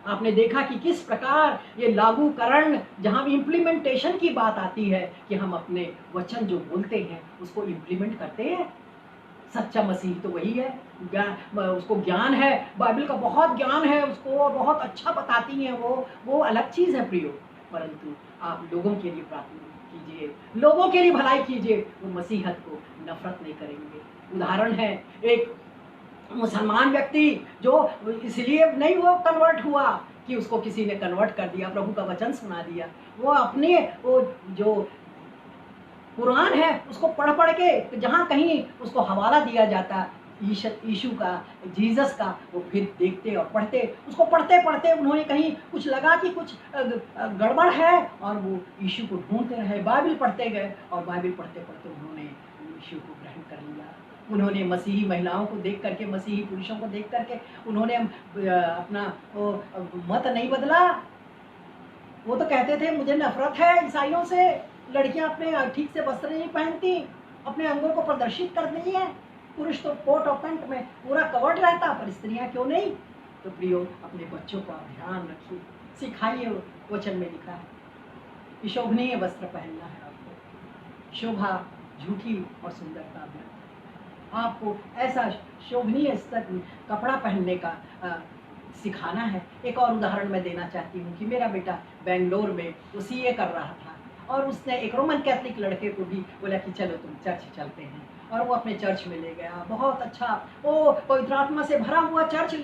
आपने देखा कि किस प्रकार ये लागूकरण, जहां इम्प्लीमेंटेशन की बात आती है कि हम अपने वचन जो बोलते हैं उसको इम्प्लीमेंट करते हैं। सच्चा मसीह तो वही है, उसको ज्ञान है, बाइबल का बहुत ज्ञान है उसको, बहुत अच्छा बताती हैं वो अलग चीज़ है प्रियो। परंतु आप लोगों के लिए प्रार्थना कीजिए, लोगों के लिए भलाई कीजिए, वो मसीहत को नफरत नहीं करेंगे। उदाहरण है एक मुसलमान व्यक्ति जो इसलिए नहीं वो कन्वर्ट हुआ कि उसको किसी ने कन्वर्ट कर दिया, प्रभु का वचन सुना दिया। वो अपने वो जो कुरान है उसको पढ़ के जहाँ कहीं उसको हवाला दिया जाता यीशु का, जीसस का, वो फिर देखते और पढ़ते। उसको पढ़ते पढ़ते उन्होंने कहीं कुछ लगा कि कुछ गड़बड़ है, और वो यीशु को ढूंढते रहे। बाइबल पढ़ते गए, और बाइबल पढ़ते पढ़ते उन्होंने यीशु को ग्रहण कर लिया। उन्होंने मसीही महिलाओं को देख करके, मसीही पुरुषों को देख करके उन्होंने अपना मत नहीं बदला। वो तो कहते थे मुझे नफरत है ईसाइयों से, लड़कियां अपने ठीक से वस्त्र नहीं पहनती, अपने अंगों को प्रदर्शित करती हैं, पुरुष तो कोट और पैंट में पूरा कवर्ड रहता, पर स्त्रियां क्यों नहीं? तो प्रियो अपने बच्चों का ध्यान रखिए, सिखाइए। वचन में लिखा है शोभनीय वस्त्र पहनना है आपको, शोभा झूठी और सुंदरता में। आपको ऐसा शोभनीय स्तर कपड़ा पहनने का सिखाना है। एक और उदाहरण मैं देना चाहती हूँ कि मेरा बेटा बेंगलोर में वो CA कर रहा था, और उसने एक रोमन कैथलिक लड़के को भी बोला कि चलो तुम चर्च चलते हैं, और वो अपने चर्च में ले गया। बहुत अच्छा, वो पवित्र आत्मा से भरा हुआ चर्च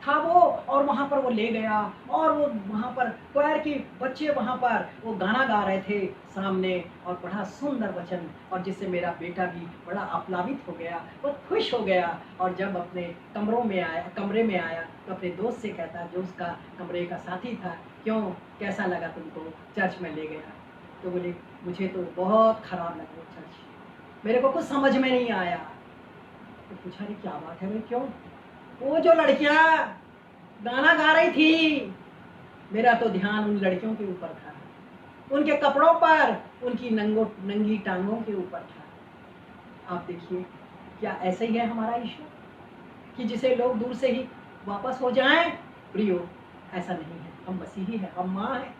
था वो, और वहाँ पर वो ले गया, और वो वहाँ पर क्वायर के बच्चे वहाँ पर वो गाना गा रहे थे सामने, और बड़ा सुंदर वचन, और जिससे मेरा बेटा भी बड़ा आप्लावित हो गया, वो खुश हो गया। और जब अपने कमरे में आया तो अपने दोस्त से कहता, जो उसका कमरे का साथी था, क्यों, कैसा लगा तुमको, चर्च में ले गया? तो बोले मुझे तो बहुत खराब लगा वो चर्च, मेरे को कुछ समझ में नहीं आया। तो पूछा अरे क्या बात है भाई, क्यों? वो जो लड़कियां गाना गा रही थी, मेरा तो ध्यान उन लड़कियों के ऊपर था, उनके कपड़ों पर, उनकी नंगी टांगों के ऊपर था। आप देखिए क्या ऐसे ही है हमारा यीशु कि जिसे लोग दूर से ही वापस हो जाएं? प्रियो ऐसा नहीं है, हम मसीही हैं, हम माँ हैं।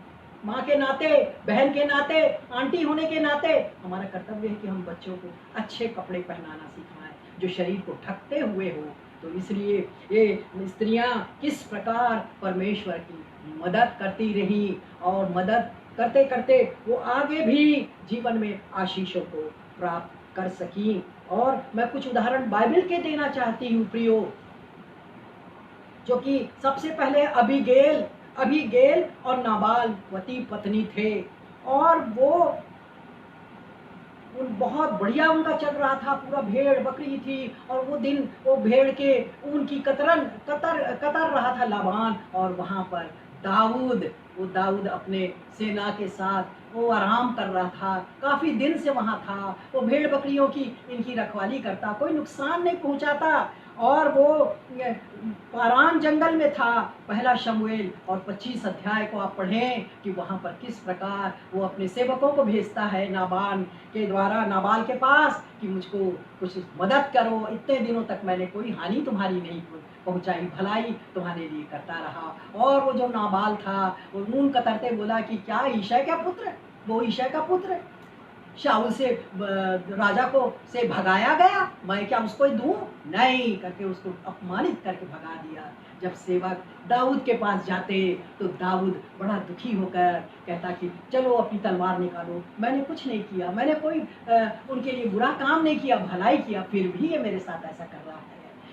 माँ के नाते, बहन के नाते, आंटी होने के नाते हमारा कर्तव्य है कि हम बच्चों को अच्छे कपड़े पहनाना सिखाएं जो शरीर को ढकते हुए हो। तो इसलिए ये स्त्रियां किस प्रकार परमेश्वर की मदद करती रही, और मदद करते करते वो आगे भी जीवन में आशीषों को प्राप्त कर सकी। और मैं कुछ उदाहरण बाइबल के देना चाहती हूँ प्रियो, जो कि सबसे पहले अबीगैल और नाबाल पति पत्नी थे, और वो बहुत बढ़िया उनका चल रहा था, पूरा भेड़ बकरी थी, और वो दिन वो भेड़ के ऊन की कतर रहा था लाबान, और वहाँ पर वो दाऊद अपने सेना के साथ वो आराम कर रहा था, काफ़ी दिन से वहाँ था, वो भेड़ बकरियों की इनकी रखवाली करता, कोई नुकसान नहीं पहुँचाता, और वो पारान जंगल में था। पहला शमूएल और 25 अध्याय को आप पढ़ें कि वहाँ पर किस प्रकार वो अपने सेवकों को भेजता है नाबाल के द्वारा, नाबाल के पास, कि मुझको कुछ मदद करो, इतने दिनों तक मैंने कोई हानि तुम्हारी नहीं पहुंचाई, भलाई तुम्हारे लिए करता रहा। और वो जो नाबाल था वो नून कतरते बोला कि क्या ईशै का पुत्र, वो ईशै का पुत्र शाऊल से राजा को से भगाया गया, मैं क्या उसको दूं? नहीं करके उसको अपमानित करके भगा दिया। जब सेवक दाऊद के पास जाते तो दाऊद बड़ा दुखी होकर कहता कि चलो अपनी तलवार निकालो, मैंने कुछ नहीं किया, मैंने कोई उनके लिए बुरा काम नहीं किया, भलाई किया, फिर भी ये मेरे साथ ऐसा कर रहा है।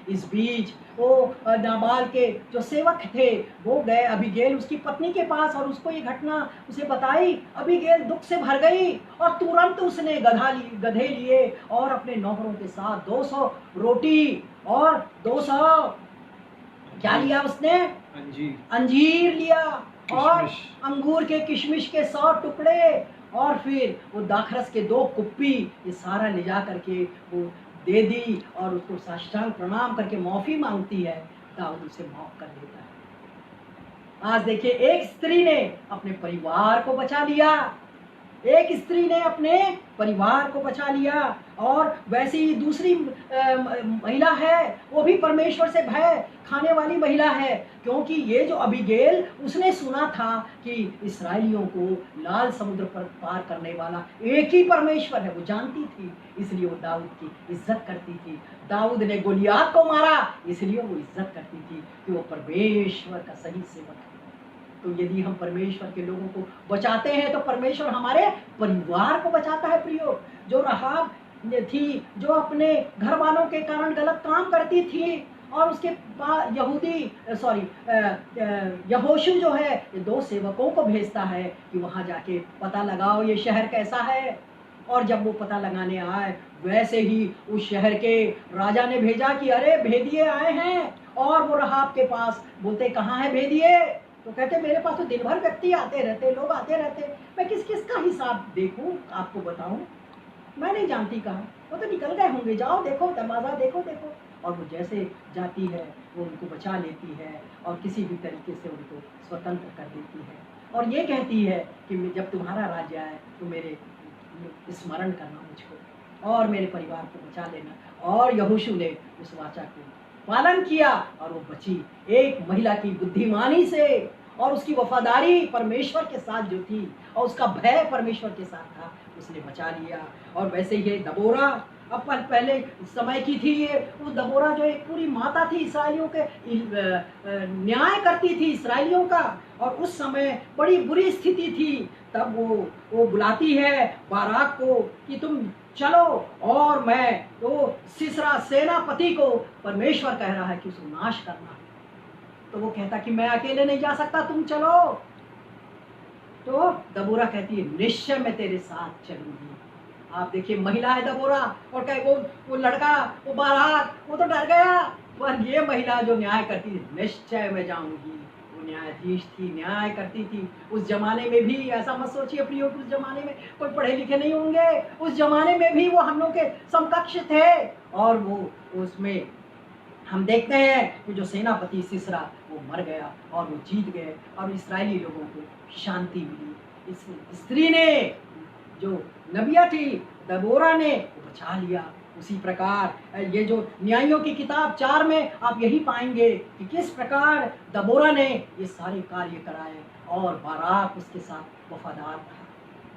इस बीच वो नाबाल के जो सेवक थे वो गए अबीगैल उसकी पत्नी के पास और उसको ये घटना उसे बताई। अबीगैल दुख से भर गई और तुरंत उसने गधे लिए और अपने नौकरों के साथ 200 रोटी और 200 क्या लिया उसने? अंजीर लिया और अंगूर के किशमिश के 100 टुकड़े, और फिर वो दाखरस के 2 कुप्पी, ये सारा ले जा करके वो दे दी और उसको साष्टांग प्रणाम करके माफी मांगती है। दाऊद उसे माफ कर देता है। आज देखिए, एक स्त्री ने अपने परिवार को बचा लिया, एक स्त्री ने अपने परिवार को बचा लिया, और वैसे ही दूसरी महिला है, वो भी परमेश्वर से भय खाने वाली महिला है, क्योंकि ये जो अबीगैल उसने सुना था कि इस्राएलियों को लाल समुद्र पर पार करने वाला एक ही परमेश्वर है, वो जानती थी, इसलिए वो दाऊद की इज्जत करती थी। दाऊद ने गोलियात को मारा, इसलिए वो इज्जत करती थी कि वो परमेश्वर का सही सेवक है। तो यदि हम परमेश्वर के लोगों को बचाते हैं तो परमेश्वर हमारे परिवार को बचाता है। प्रियो, जो राहाब थी, जो अपने घर वालों के कारण गलत काम करती थी, और उसके बाद यहोशू जो है ये 2 सेवकों को भेजता है कि वहां जाके पता लगाओ ये शहर कैसा है। और जब वो पता लगाने आए, वैसे ही उस शहर के राजा ने भेजा कि अरे भेदिए आए हैं, और वो राहाब के पास बोलते कहाँ है भेदिए? तो कहते मेरे पास तो दिन भर व्यक्ति आते रहते, लोग आते रहते, मैं किस किस का हिसाब देखूं, आपको बताऊं, मैं नहीं जानती कहाँ, वो तो निकल गए होंगे, जाओ देखो, दरवाज़ा देखो। और वो जैसे जाती है वो उनको बचा लेती है और किसी भी तरीके से उनको स्वतंत्र कर देती है, और ये कहती है कि जब तुम्हारा राज्य आए तो मेरे स्मरण करना मुझको और मेरे परिवार को बचा लेना। और यहोशू ने उस वाचा को पालन किया और वो बची, एक महिला की बुद्धिमानी से और उसकी वफादारी परमेश्वर के साथ जो थी और उसका भय परमेश्वर के साथ था, उसने बचा लिया। और वैसे ही दबोरा, अब पहले समय की थी ये, वो दबोरा जो एक पूरी माता थी, इसराइलियों के न्याय करती थी इसराइलियों का, और उस समय बड़ी बुरी स्थिति थी। तब वो बुलाती है बाराक को कि तुम चलो, और मैं तो सिसरा सेनापति को परमेश्वर कह रहा है कि उसको नाश करना है। तो वो कहता कि मैं अकेले नहीं जा सकता, तुम चलो। तो दबोरा कहती है निश्चय मैं तेरे साथ चलूंगी। आप देखिए, महिला है दबोरा, और कहे वो लड़का, वो बाराक, वो तो डर गया, पर ये महिला जो न्याय करती थी, निश्चय मैं जाऊंगी। वो न्यायाधीश थी, न्याय करती थी। उस जमाने में भी ऐसा मत सोचिए प्रियो, उस जमाने में कोई पढ़े लिखे नहीं होंगे, उस जमाने में भी वो हम लोग के समकक्ष थे। और वो उसमें हम देखते हैं कि जो सेनापति सिसरा वो मर गया और वो जीत गए और इस्राएली लोगों को शांति मिली। इस स्त्री ने, जो नबिया थी दबोरा ने, वो बचा लिया। उसी प्रकार ये जो न्यायों की किताब 4 में आप यही पाएंगे कि किस प्रकार दबोरा ने ये सारे कार्य कराए और बाराक उसके साथ वफादार था।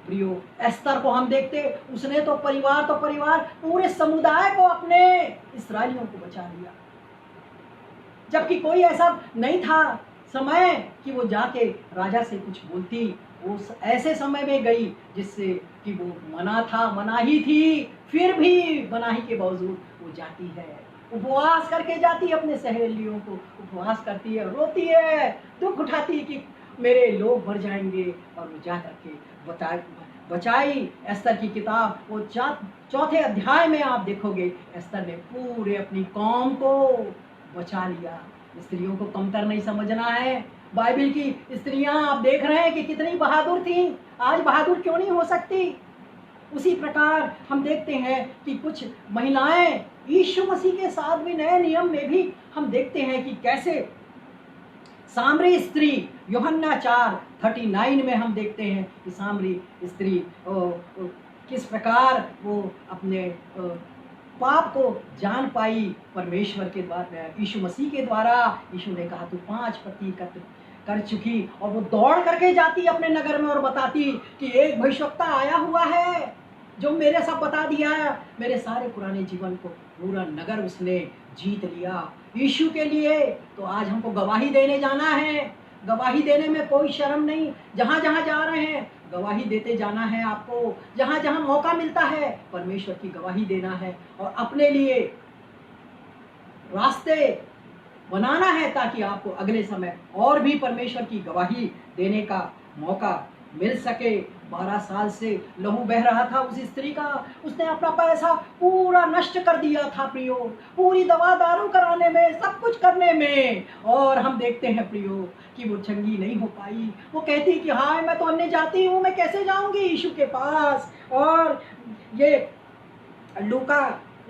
प्रियो, एस्तर को हम देखते, उसने तो परिवार पूरे समुदाय को, अपने इस्राएलियों को बचा लिया, जबकि कोई ऐसा नहीं था समय कि वो जाके राजा से कुछ बोलती। वो ऐसे समय में गई जिससे कि वो मनाही थी, फिर भी मनाही के बावजूद वो जाती है, उपवास करके जाती है, अपने सहेलियों को उपवास करती है, रोती है, दुख उठाती है कि मेरे लोग मर जाएंगे, और वो जा करके बचाई। एस्तर की किताब वो 4 अध्याय में आप देखोगे, एस्तर ने पूरे अपनी कौम को बचा लिया। स्त्रियों को कमतर नहीं समझना है, बाइबल की स्त्रियां आप देख रहे हैं कि कितनी बहादुर थीं, आज बहादुर क्यों नहीं हो सकती? उसी प्रकार हम देखते हैं कि कुछ महिलाएं यीशु मसीह के साथ भी नए नियम में भी हम देखते हैं कि कैसे सामरी स्त्री, यूहन्ना 4:39 में हम देखते हैं कि सामरी स्त्री किस प्रकार वो अपने पाप को जान पाई परमेश्वर के द्वारा, यीशु मसीह के द्वारा। यीशु ने कहा तू 5 पति कर चुकी, और वो दौड़ करके जाती अपने नगर में और बताती कि एक भविष्यवक्ता आया हुआ है जो मेरे सब बता दिया। मेरे सारे पुराने जीवन को पूरा नगर उसने जीत लिया यीशु के लिए। तो आज हमको गवाही देने जाना है, गवाही देने में कोई शर्म नहीं। जहाँ जहाँ जा रहे हैं गवाही देते जाना है आपको, जहाँ जहाँ मौका मिलता है परमेश्वर की गवाही देना है और अपने लिए रास्ते बनाना है ताकि आपको अगले समय और भी परमेश्वर की गवाही देने का मौका मिल सके। 12 साल से लहू बह रहा था उस स्त्री का, उसने अपना पैसा पूरा नष्ट कर दिया था प्रियो, पूरी दवा दारू कराने में, सब कुछ करने में, और हम देखते हैं प्रियो कि वो चंगी नहीं हो पाई। वो कहती कि हाय मैं तो अन्य जाती हूँ, मैं कैसे जाऊंगी यीशु के पास। और ये लूका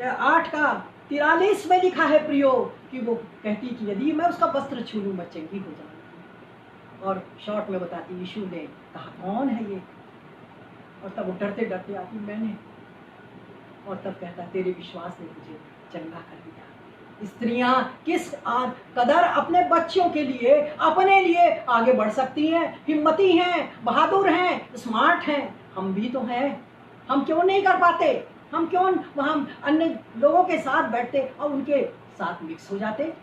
8:43 में लिखा है प्रियो कि वो कहती कि यदि मैं उसका वस्त्र छू लूँ मैं चंगी हो जाऊंगी। और शॉर्ट में बताती यीशु ने कहा कौन है ये, और तब वो डरते डरते आती मैंने, और तब कहता तेरे विश्वास ने मुझे चंगा कर दिया। स्त्रियां किस कदर अपने बच्चों के लिए, अपने लिए आगे बढ़ सकती हैं, हिम्मती हैं, बहादुर हैं, स्मार्ट हैं। हम भी तो हैं, हम क्यों नहीं कर पाते? हम क्यों हम अन्य लोगों के साथ बैठते और उनके साथ मिक्स हो जाते,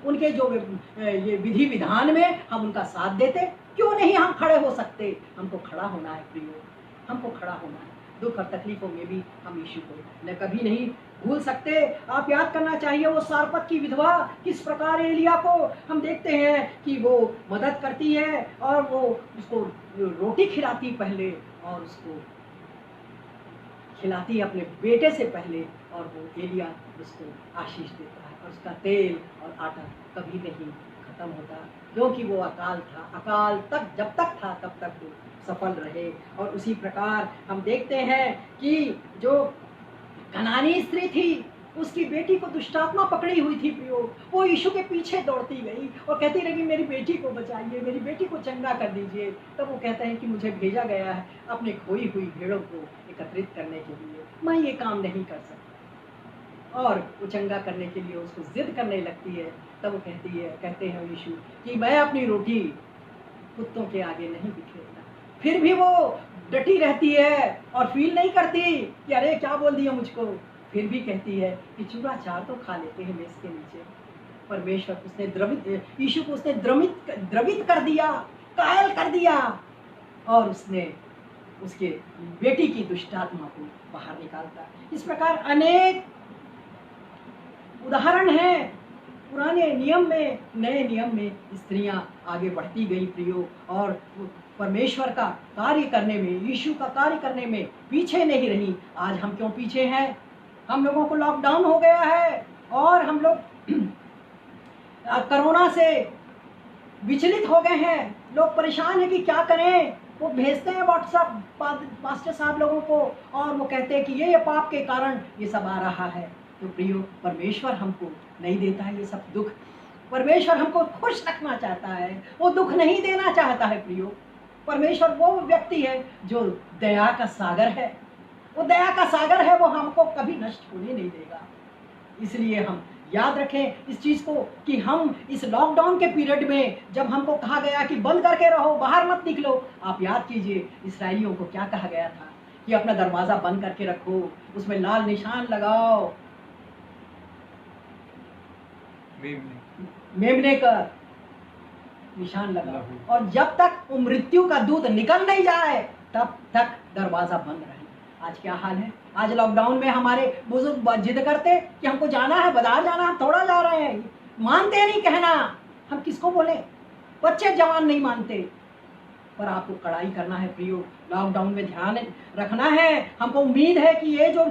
उनके जो ये विधि विधान में हम उनका साथ देते? क्यों नहीं हम खड़े हो सकते? हमको खड़ा होना है प्रियो, हमको खड़ा होना है। दुख और तकलीफों में भी हम यीशु को न कभी नहीं भूल सकते। आप याद करना चाहिए वो सारपत की विधवा किस प्रकार एलिया को हम देखते हैं कि वो मदद करती है और वो उसको रोटी खिलाती पहले, और उसको खिलाती अपने बेटे से पहले, और वो एलिया उसको आशीष देता है और उसका तेल और आटा कभी नहीं खत्म होता, क्योंकि वो अकाल था, अकाल तक जब तक था तब तक वो सफल रहे। और उसी प्रकार हम देखते हैं कि जो कनानी स्त्री थी उसकी बेटी को दुष्टात्मा पकड़ी हुई थी प्रियो, वो यीशु के पीछे दौड़ती गई और कहती रही मेरी बेटी को बचाइए, मेरी बेटी को चंगा कर दीजिए। तब वो कहते हैं कि मुझे भेजा गया है अपने खोई हुई भेड़ों को एकत्रित करने के लिए, मैं ये काम नहीं कर सकता। और वो चंगा करने के लिए उसको जिद करने लगती है। तब वो कहते हैं यीशु कि मैं अपनी रोटी कुत्तों के आगे नहीं बिखेरता। फिर भी वो डटी रहती है और फील नहीं करती कि अरे क्या बोल दिया मुझको। फिर भी कहती है कि चूड़ा चार तो खा लेते हैं मेज के नीचे। परमेश्वर उसने यीशु को उसने द्रवित कर दिया, कायल कर दिया, और उसने उसके बेटी की दुष्टात्मा को बाहर निकालता। इस प्रकार अनेक उदाहरण हैं। पुराने नियम में, नए नियम में स्त्रियां आगे बढ़ती गई प्रियो, और परमेश्वर का कार्य करने में, यीशु का कार्य करने में पीछे नहीं रही। आज हम क्यों पीछे हैं? हम लोगों को लॉकडाउन हो गया है और हम लोग कोरोना से विचलित हो गए हैं। लोग परेशान हैं कि क्या करें। वो भेजते हैं व्हाट्सएप पास्टर साहब लोगों को, और वो कहते हैं कि ये पाप के कारण ये सब आ रहा है। तो प्रियो, परमेश्वर हमको नहीं देता है ये सब दुख। परमेश्वर हमको खुश रखना चाहता है, वो दुख नहीं देना चाहता है प्रियो। परमेश्वर वो व्यक्ति है जो दया का सागर है, वो दया का सागर है, वो हमको कभी नष्ट होने नहीं देगा। इसलिए हम याद रखें इस चीज़ को कि हम इस लॉकडाउन के पीरियड में जब हमको कहा गया कि बंद करके रहो, बाहर मत निकलो, आप याद कीजिए इस्राएलियों को क्या कहा गया था कि अपना दरवाज़ा बंद करके रखो, उसमें लाल निशान लगाओ, मेमने का निशान लगाओ, और जब तक वो मृत्यु का दूध निकल नहीं जाए तब तक दरवाज़ा बंद रहे। आज क्या हाल है? आज लॉकडाउन में हमारे बुजुर्ग जिद करते कि हमको जाना है, बाजार जाना, हम थोड़ा जा रहे हैं, मानते नहीं कहना। हम किसको बोले? बच्चे जवान नहीं मानते। पर आपको कड़ाई करना है प्रियो, लॉकडाउन में ध्यान रखना है। हमको उम्मीद है कि ये जो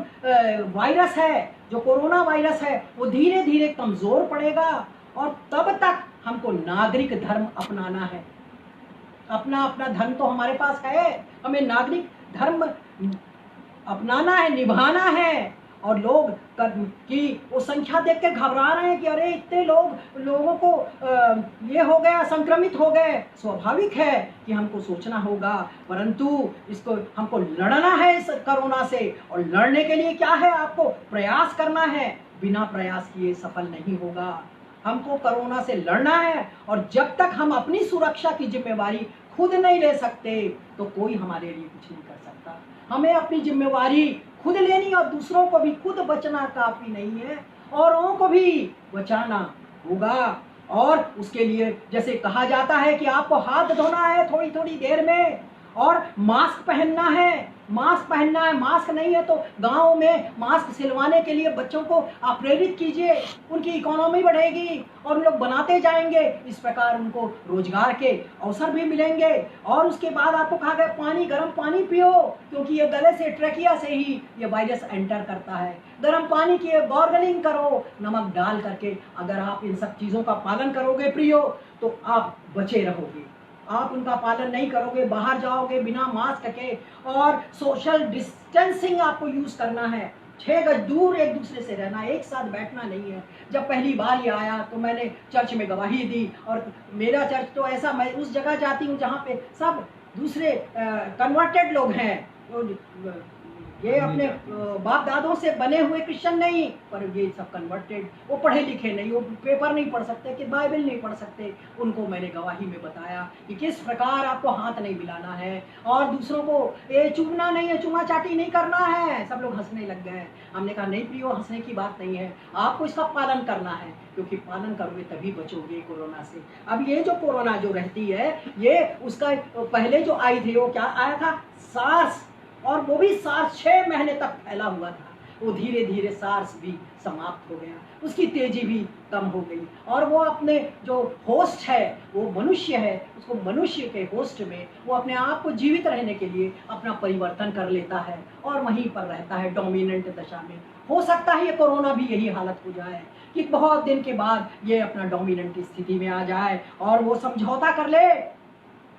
वायरस है, जो कोरोना वायरस है, वो धीरे धीरे कमज़ोर पड़ेगा, और तब तक हमको नागरिक धर्म अपनाना है। अपना अपना धर्म तो हमारे पास है, हमें नागरिक धर्म अपनाना है, निभाना है। और लोग की वो संख्या देख के घबरा रहे हैं कि अरे इतने लोगों को ये हो गया, संक्रमित हो गए। स्वाभाविक है कि हमको सोचना होगा, परंतु इसको हमको लड़ना है इस कोरोना से। और लड़ने के लिए क्या है, आपको प्रयास करना है। बिना प्रयास किए सफल नहीं होगा। हमको कोरोना से लड़ना है, और जब तक हम अपनी सुरक्षा की जिम्मेवारी खुद नहीं ले सकते तो कोई हमारे लिए कुछ नहीं कर सकता। हमें अपनी जिम्मेवारी खुद लेनी, और दूसरों को भी खुद बचना काफी नहीं है, औरों को भी बचाना होगा। और उसके लिए जैसे कहा जाता है कि आपको हाथ धोना है थोड़ी थोड़ी देर में, और मास्क पहनना है। मास्क नहीं है तो गांव में मास्क सिलवाने के लिए बच्चों को आप प्रेरित कीजिए, उनकी इकोनॉमी बढ़ेगी और उन लोग बनाते जाएंगे। इस प्रकार उनको रोजगार के अवसर भी मिलेंगे। और उसके बाद आपको कहा गया पानी, गर्म पानी पियो, क्योंकि ये गले से, ट्रेकिया से ही ये वायरस एंटर करता है। गर्म पानी की गॉर्गलिंग करो नमक डाल करके। अगर आप इन सब चीज़ों का पालन करोगे प्रियो, तो आप बचे रहोगे। आप उनका पालन नहीं करोगे, बाहर जाओगे बिना मास्क के, और सोशल डिस्टेंसिंग आपको यूज करना है। 6 गज दूर एक दूसरे से रहना, एक साथ बैठना नहीं है। जब पहली बार ये आया तो मैंने चर्च में गवाही दी, और मेरा चर्च तो ऐसा, मैं उस जगह जाती हूँ जहाँ पे सब दूसरे कन्वर्टेड लोग हैं। ये अपने बाप दादों से बने हुए क्रिश्चियन नहीं, पर ये सब कन्वर्टेड, वो पढ़े लिखे नहीं, वो पेपर नहीं पढ़ सकते, कि बाइबल नहीं पढ़ सकते। उनको मैंने गवाही में बताया कि किस प्रकार आपको हाथ नहीं मिलाना है, और दूसरों को ये चूमना नहीं है, चूमा चाटी नहीं करना है। सब लोग हंसने लग गए। हमने कहा नहीं प्रियो, हंसने की बात नहीं है, आपको इसका पालन करना है, क्योंकि पालन करोगे तभी बचोगे कोरोना से। अब ये जो कोरोना जो रहती है, ये उसका पहले जो आई थी वो क्या आया था, सार्स, और वो भी सार्स 6 महीने तक फैला हुआ था। वो धीरे धीरे सार्स भी समाप्त हो गया, उसकी तेजी भी कम हो गई, और वो अपने जो होस्ट है वो मनुष्य है, उसको मनुष्य के होस्ट में वो अपने आप को जीवित रहने के लिए अपना परिवर्तन कर लेता है, और वहीं पर रहता है डोमिनेंट दशा में। हो सकता है ये कोरोना भी यही हालत हो जाए कि बहुत दिन के बाद ये अपना डोमिनेंट स्थिति में आ जाए, और वो समझौता कर ले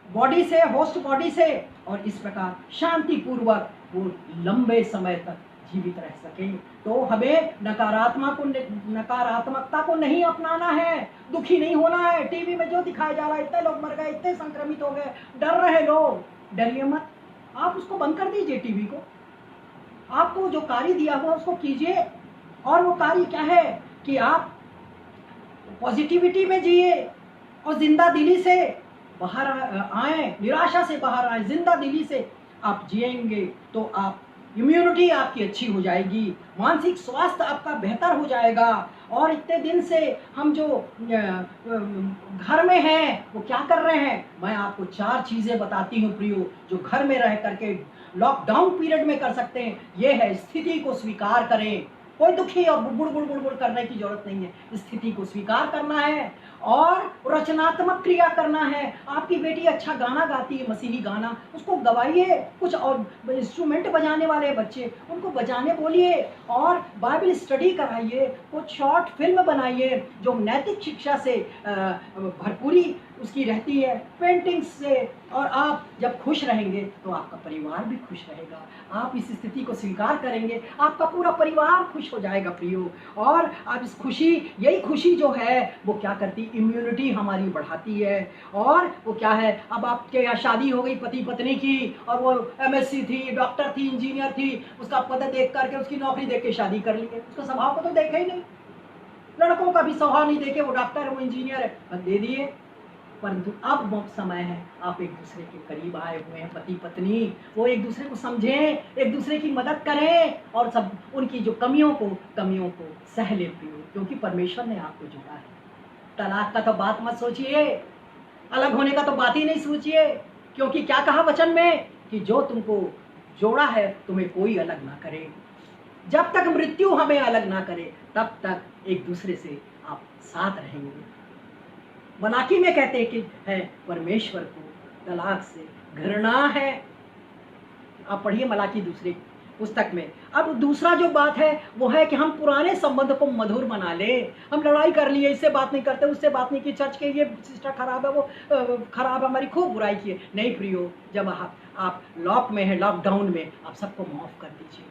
बॉडी से, होस्ट बॉडी से, और इस प्रकार शांतिपूर्वक वो लंबे समय तक जीवित रह सके। तो हमें नकारात्मकता को नहीं अपनाना है, दुखी नहीं होना है। टीवी में जो दिखाया जा रहा है, इतने लोग मर गए, इतने संक्रमित हो गए, डर रहे लोग, डरिए मत। आप उसको बंद कर दीजिए टीवी को, आपको जो कार्य दिया हुआ उसको कीजिए। और वो कार्य क्या है कि आप पॉजिटिविटी में जिए, और जिंदा दिली से बाहर आए, निराशा से बाहर आए, जिंदा दिली से आप जिएंगे तो आप इम्यूनिटी आपकी अच्छी हो जाएगी, मानसिक स्वास्थ्य आपका बेहतर हो जाएगा। और इतने दिन से हम जो घर में हैं वो क्या कर रहे हैं, मैं आपको 4 चीजें बताती हूँ प्रियो, जो घर में रह करके लॉकडाउन पीरियड में कर सकते हैं। ये है, स्थिति को स्वीकार करें। कोई दुखी और बुड़ करने की जरूरत नहीं है, स्थिति को स्वीकार करना है, और रचनात्मक क्रिया करना है। आपकी बेटी अच्छा गाना गाती है, मसीही गाना, उसको गवाइए। कुछ और इंस्ट्रूमेंट बजाने वाले बच्चे, उनको बजाने बोलिए, और बाइबल स्टडी कराइए। कुछ शॉर्ट फिल्म बनाइए जो नैतिक शिक्षा से भरपूरी उसकी रहती है, पेंटिंग्स से। और आप जब खुश रहेंगे तो आपका परिवार भी खुश रहेगा। आप इस स्थिति को स्वीकार करेंगे, आपका पूरा परिवार खुश हो जाएगा प्रियो। और आप इस खुशी, यही खुशी जो है वो क्या करती, इम्यूनिटी हमारी बढ़ाती है। और वो क्या है, अब आपके यहाँ शादी हो गई पति पत्नी की, और वो MSc थी, डॉक्टर थी, इंजीनियर थी, उसका पद देख करके, उसकी नौकरी देख के शादी कर ली है। उसका स्वभाव को तो देखा ही नहीं। लड़कों का भी स्वभाव नहीं देखे, वो डॉक्टर है, वो इंजीनियर है, बस दे दिए। परंतु अब वो समय है, आप एक दूसरे के करीब आए हुए हैं, पति पत्नी, वो एक दूसरे को समझें, एक दूसरे की मदद करें, और सब उनकी जो कमियों को सह ले प्रियो, क्योंकि परमेश्वर ने आपको जोड़ा है। तलाक का तो बात मत सोचिए, अलग होने का तो बात ही नहीं सोचिए, क्योंकि क्या कहा वचन में कि जो तुमको जोड़ा है तुम्हें कोई अलग ना करे। जब तक मृत्यु हमें अलग ना करे तब तक एक दूसरे से आप साथ रहेंगे। मलाकी में कहते हैं कि है परमेश्वर को तलाक से घृणा है। आप पढ़िए मलाकी 2 पुस्तक में। अब दूसरा जो बात है वो है कि हम पुराने संबंध को मधुर बना ले। हम लड़ाई कर लिए, इससे बात नहीं करते, उससे बात नहीं की, चर्च के ये सिस्टर खराब है, वो खराब, हमारी खूब बुराई की है। नहीं प्रियो, जब आप लॉक में है, लॉकडाउन में, आप सबको माफ कर दीजिए,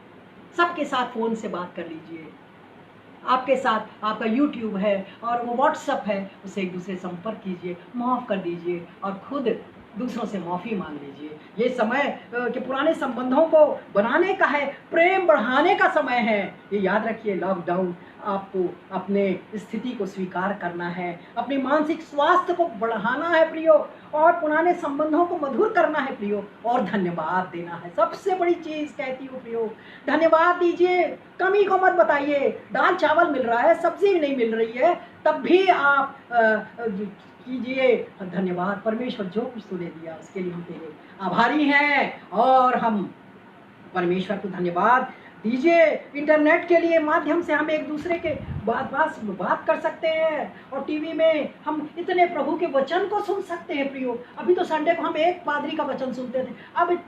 सबके साथ फ़ोन से बात कर लीजिए। आपके साथ आपका यूट्यूब है और वो व्हाट्सअप है, उससे एक दूसरे संपर्क कीजिए, माफ़ कर दीजिए और खुद दूसरों से माफ़ी मांग लीजिए। ये समय के पुराने संबंधों को बनाने का है, प्रेम बढ़ाने का समय है। ये याद रखिए, लॉकडाउन आपको अपने स्थिति को स्वीकार करना है, अपने मानसिक स्वास्थ्य को बढ़ाना है प्रियो, और पुराने संबंधों को मधुर करना है प्रियो, और धन्यवाद देना है। सबसे बड़ी चीज़ कहती हूँ प्रियो, धन्यवाद दीजिए, कमी को मत बताइए। दाल चावल मिल रहा है, सब्जी नहीं मिल रही है, तब भी आप कीजिए धन्यवाद। परमेश्वर जो कुछ तूने दिया उसके लिए हम तेरे आभारी हैं, और हम परमेश्वर को धन्यवाद दीजिए। इंटरनेट के लिए माध्यम से हम एक दूसरे के बात कर सकते हैं, और टीवी में हम इतने प्रभु के वचन को सुन सकते हैं प्रियो। अभी तो संडे को हम एक पादरी का वचन सुनते थे, अब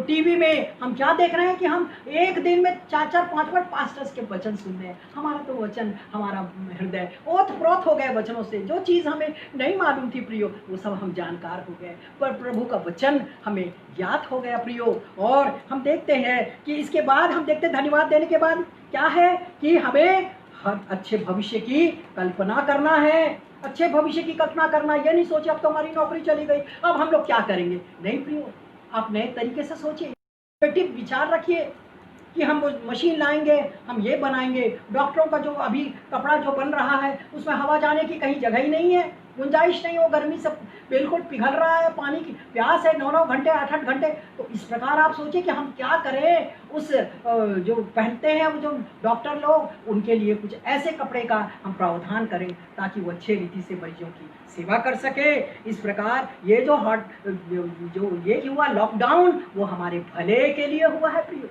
टीवी में हम क्या देख रहे हैं कि हम एक दिन में 4-5 पास्टर्स के वचन सुन रहे हैं। हमारा तो वचन, हमारा हृदय ओत-प्रोत हो गए वचनों से। जो चीज़ हमें नहीं मालूम थी प्रियो, वो सब हम जानकार हो गए, पर प्रभु का वचन हमें याद हो गया प्रियो। और हम देखते हैं कि इसके बाद हम देखते हैं, धन्यवाद देने के बाद क्या है कि हमें हर अच्छे भविष्य की कल्पना करना है। अच्छे भविष्य की कल्पना करना, ये नहीं सोचे अब तो हमारी नौकरी चली गई, अब हम लोग क्या करेंगे। नहीं प्रियो, आप नए तरीके से सोचिए, इनोवेटिव विचार रखिए कि हम वो मशीन लाएंगे, हम ये बनाएंगे। डॉक्टरों का जो अभी कपड़ा जो बन रहा है, उसमें हवा जाने की कहीं जगह ही नहीं है, गुंजाइश नहीं, वो गर्मी से बिल्कुल पिघल रहा है, पानी की प्यास है 9-9 घंटे 8-8 घंटे। तो इस प्रकार आप सोचिए कि हम क्या करें। उस जो पहनते हैं वो जो डॉक्टर लोग, उनके लिए कुछ ऐसे कपड़े का हम प्रावधान करें ताकि वो अच्छे रीति से मरीजों की सेवा कर सके। इस प्रकार ये जो ये हुआ लॉकडाउन, वो हमारे भले के लिए हुआ है प्रियो।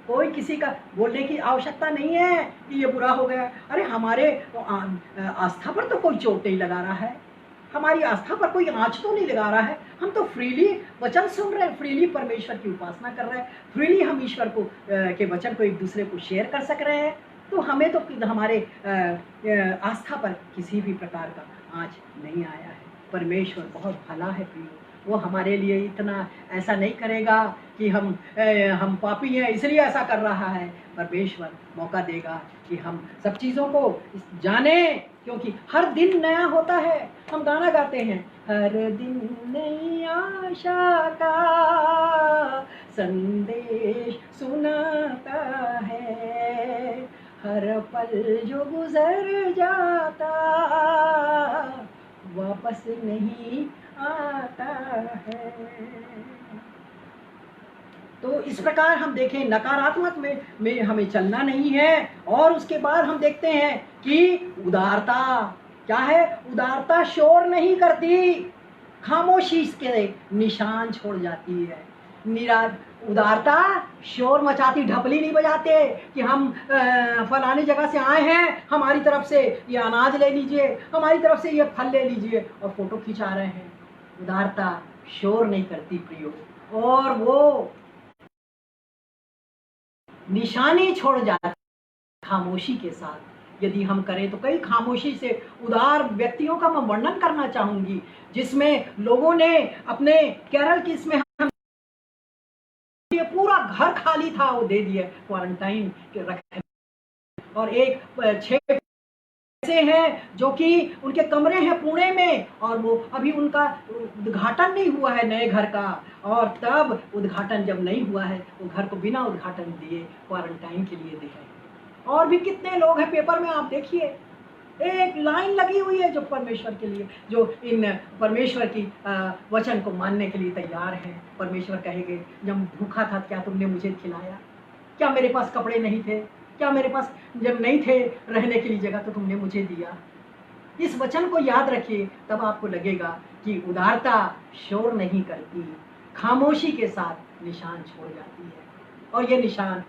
कोई किसी का बोलने की आवश्यकता नहीं है कि ये बुरा हो गया। अरे हमारे आस्था पर तो कोई चोट नहीं लगा रहा है, हमारी आस्था पर कोई आँच तो नहीं लगा रहा है। हम तो फ्रीली वचन सुन रहे हैं, फ्रीली परमेश्वर की उपासना कर रहे हैं, फ्रीली हम ईश्वर को के वचन को एक दूसरे को शेयर कर सक रहे हैं। तो हमें तो हमारे आस्था पर किसी भी प्रकार का आँच नहीं आया है। परमेश्वर बहुत भला है प्रियो, वो हमारे लिए इतना ऐसा नहीं करेगा कि हम पापी हैं इसलिए ऐसा कर रहा है। परमेश्वर मौका देगा कि हम सब चीज़ों को जाने, क्योंकि हर दिन नया होता है। हम गाना गाते हैं, हर दिन नई आशा का संदेश सुनाता है, हर पल जो गुजर जाता वापस नहीं आता है। तो इस प्रकार हम देखें, नकारात्मक में हमें चलना नहीं है। और उसके बाद हम देखते हैं कि उदारता क्या है। उदारता शोर नहीं करती, खामोशी के निशान छोड़ जाती है। उदारता शोर मचाती, ढपली नहीं बजाते कि हम फलानी जगह से आए हैं, हमारी तरफ से ये अनाज ले लीजिए, हमारी तरफ से ये फल ले लीजिए, और फोटो खिंचा रहे हैं। उदारता शोर नहीं करती प्रियो, और वो निशानी छोड़ जाती खामोशी के साथ। यदि हम करें तो कई खामोशी से उदार व्यक्तियों का मैं वर्णन करना चाहूंगी, जिसमें लोगों ने अपने केरल की, इसमें ये पूरा घर खाली था, वो दे दिए क्वारंटाइन के रखे। और एक 6 ऐसे हैं जो कि उनके कमरे हैं पुणे में, और वो अभी उनका उद्घाटन नहीं हुआ है नए घर का, और तब उद्घाटन जब नहीं हुआ है वो घर को बिना उद्घाटन दिए क्वारंटाइन के लिए दे रहे हैं। और भी कितने लोग हैं, पेपर में आप देखिए, एक लाइन लगी हुई है जो परमेश्वर के लिए, जो इन परमेश्वर की वचन को मानने के लिए तैयार हैं। परमेश्वर कहेंगे, जब भूखा था क्या तुमने मुझे खिलाया, क्या मेरे पास कपड़े नहीं थे, क्या मेरे पास जब नहीं थे रहने के लिए जगह तो तुमने मुझे दिया। इस वचन को याद रखिए, तब आपको लगेगा कि उदारता शोर नहीं करती, खामोशी के साथ निशान छोड़ जाती है। और ये निशान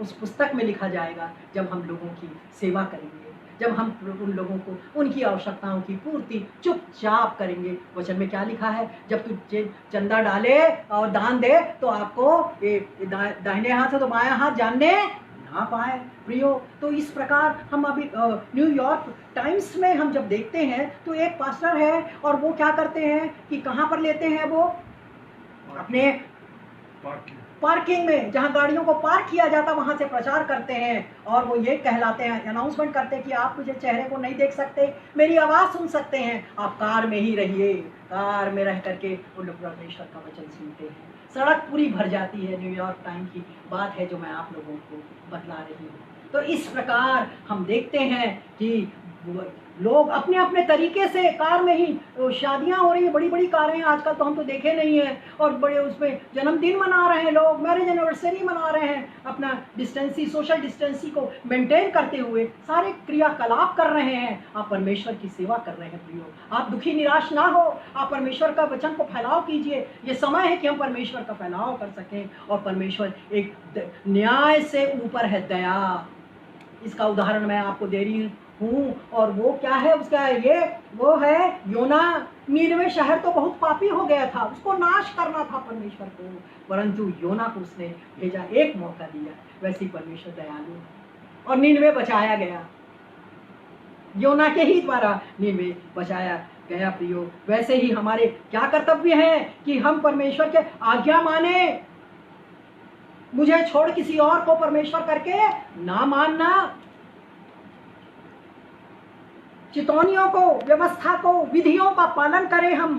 उस पुस्तक में लिखा जाएगा जब हम लोगों की सेवा करेंगे, जब हम उन लोगों को उनकी आवश्यकताओं की पूर्ति चुपचाप करेंगे। वचन में क्या लिखा है, जब तू चंदा डाले और दान दे तो आपको दाहिने हाथ से तो बायां हाथ जानने ना पाए प्रियो। तो इस प्रकार हम अभी न्यूयॉर्क टाइम्स में हम जब देखते हैं तो एक पास्टर है और वो क्या करते हैं कि कहाँ पर लेते हैं, वो अपने पार्किंग में जहां गाड़ियों को पार्क किया जाता वहां से प्रचार करते हैं और वो ये कहलाते हैं, अनाउंसमेंट करते हैं कि आप मुझे चेहरे को नहीं देख सकते, मेरी आवाज सुन सकते हैं, आप कार में ही रहिए। कार में रह करके वो लोग परमेश्वर का वचन सुनते हैं। सड़क पूरी भर जाती है। न्यूयॉर्क टाइम की बात है जो मैं आप लोगों को बतला रही हूँ। तो इस प्रकार हम देखते हैं कि लोग अपने अपने तरीके से कार में ही, शादियां हो रही है, बड़ी बड़ी कारें हैं आजकल, तो हम तो देखे नहीं हैं, और बड़े उसमें जन्मदिन मना रहे हैं लोग, मैरिज एनिवर्सरी मना रहे हैं, अपना डिस्टेंसी, सोशल डिस्टेंसी को मेंटेन करते हुए सारे क्रियाकलाप कर रहे हैं। आप परमेश्वर की सेवा कर रहे हैं प्रियो। आप दुखी निराश ना हो, आप परमेश्वर का वचन को फैलाव कीजिए। ये समय है कि हम परमेश्वर का फैलाव कर सकें। और परमेश्वर एक न्याय से ऊपर है दया। इसका उदाहरण मैं आपको दे रही हूँ, और वो क्या है उसका, ये वो है योना। नीनवे शहर तो बहुत पापी हो गया था, उसको नाश करना था परमेश्वर को, परंतु योना को उसने भेजा, एक मौका दिया। वैसे ही परमेश्वर दयालु, और नीनवे बचाया गया, योना के ही द्वारा नीनवे बचाया गया प्रियो। वैसे ही हमारे क्या कर्तव्य है कि हम परमेश्वर के आज्ञा माने। मुझे छोड़ किसी और को परमेश्वर करके ना मानना। चितौनियों को, व्यवस्था को, विधियों का पालन करें हम,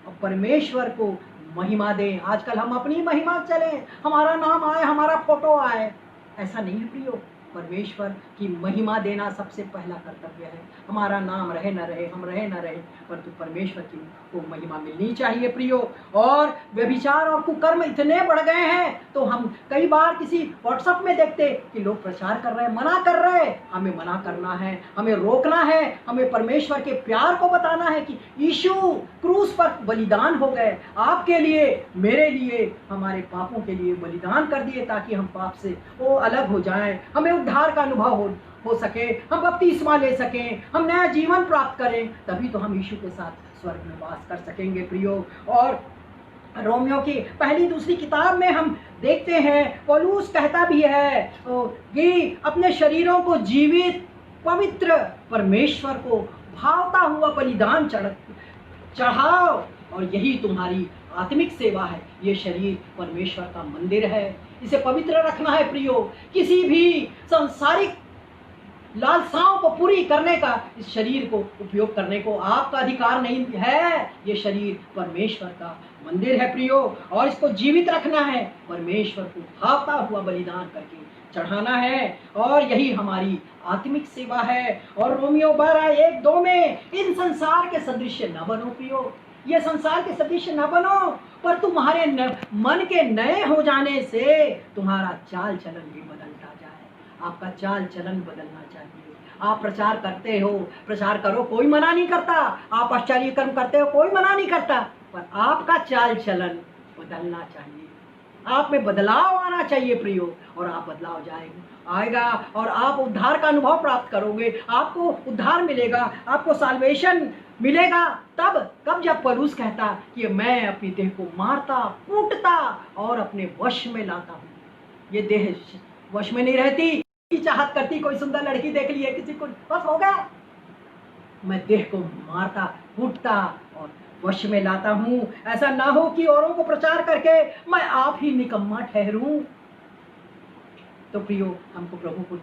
और परमेश्वर को महिमा दें। आजकल हम अपनी महिमा चलें, हमारा नाम आए, हमारा फोटो आए, ऐसा नहीं है प्रियो। परमेश्वर की महिमा देना सबसे पहला कर्तव्य है। हमारा नाम रहे न रहे, हम रहे न रहे, परंतु परमेश्वर की को महिमा मिलनी चाहिए प्रियो। और व्यभिचार और कुकर्म इतने बढ़ गए हैं, तो हम कई बार किसी व्हाट्सएप में देखते कि लोग प्रचार कर रहे हैं, मना कर रहे हैं। हमें मना करना है, हमें रोकना है, हमें परमेश्वर के प्यार को बताना है कि यीशु क्रूस पर बलिदान हो गए, आपके लिए, मेरे लिए, हमारे पापों के लिए बलिदान कर दिए, ताकि हम पाप से वो अलग हो जाएं, हमें उद्धार का अनुभव हो सके, हम बपतिस्मा ले सकें, हम नया जीवन प्राप्त करें। तभी तो हम यीशु के साथ स्वर्ग में वास कर सकेंगे प्रियो। और रोमियो की पहली दूसरी किताब में हम देखते हैं, पौलुस कहता भी है कि अपने शरीरों को जीवित, पवित्र, परमेश्वर को भावता हुआ बलिदान चढ़ाओ, और यही तुम्हारी आत्मिक सेवा है। ये शरीर परमेश्वर का मंदिर है, इसे पवित्र रखना है प्रियो। किसी भी सांसारिक लालसाओं को पूरी करने का इस शरीर को उपयोग करने को आपका अधिकार नहीं है। ये शरीर परमेश्वर का मंदिर है प्रियो, और इसको जीवित रखना है, परमेश्वर को भावता हुआ बलिदान करके चढ़ाना है, और यही हमारी आत्मिक सेवा है। और रोमियो 12:1-2 में, इन संसार के सदृश न बनो प्रियो, ये संसार के सदृश न बनो, पर तुम्हारे मन के नए हो जाने से तुम्हारा चाल चलन भी बदलता जाए। आपका चाल चलन बदलना चाहिए। आप प्रचार करते हो, प्रचार करो, कोई मना नहीं करता। आप आश्चर्य कर्म करते हो, कोई मना नहीं करता, पर आपका चाल चलन बदलना चाहिए। आप में बदलाव आना चाहिए प्रियो, और आप बदलाव आएगा, और आप उद्धार का अनुभव प्राप्त करोगे। आपको उद्धार मिलेगा, आपको साल्वेशन मिलेगा तब, कब, जब पौलुस कहता कि मैं अपनी देह को मारता, कूटता और अपने वश में लाता हूँ। ये देह वश में नहीं रहती, की चाहत करती, कोई सुंदर लड़की देख ली है किसी को, बस हो गया। मैं देह को मारता, कूटता और वश में लाता हूँ। ऐसा ना हो कि औरों को प्रचार करके मैं आप ही निकम्मा ठहरूं। तो प्रियो, हमको प्रभु को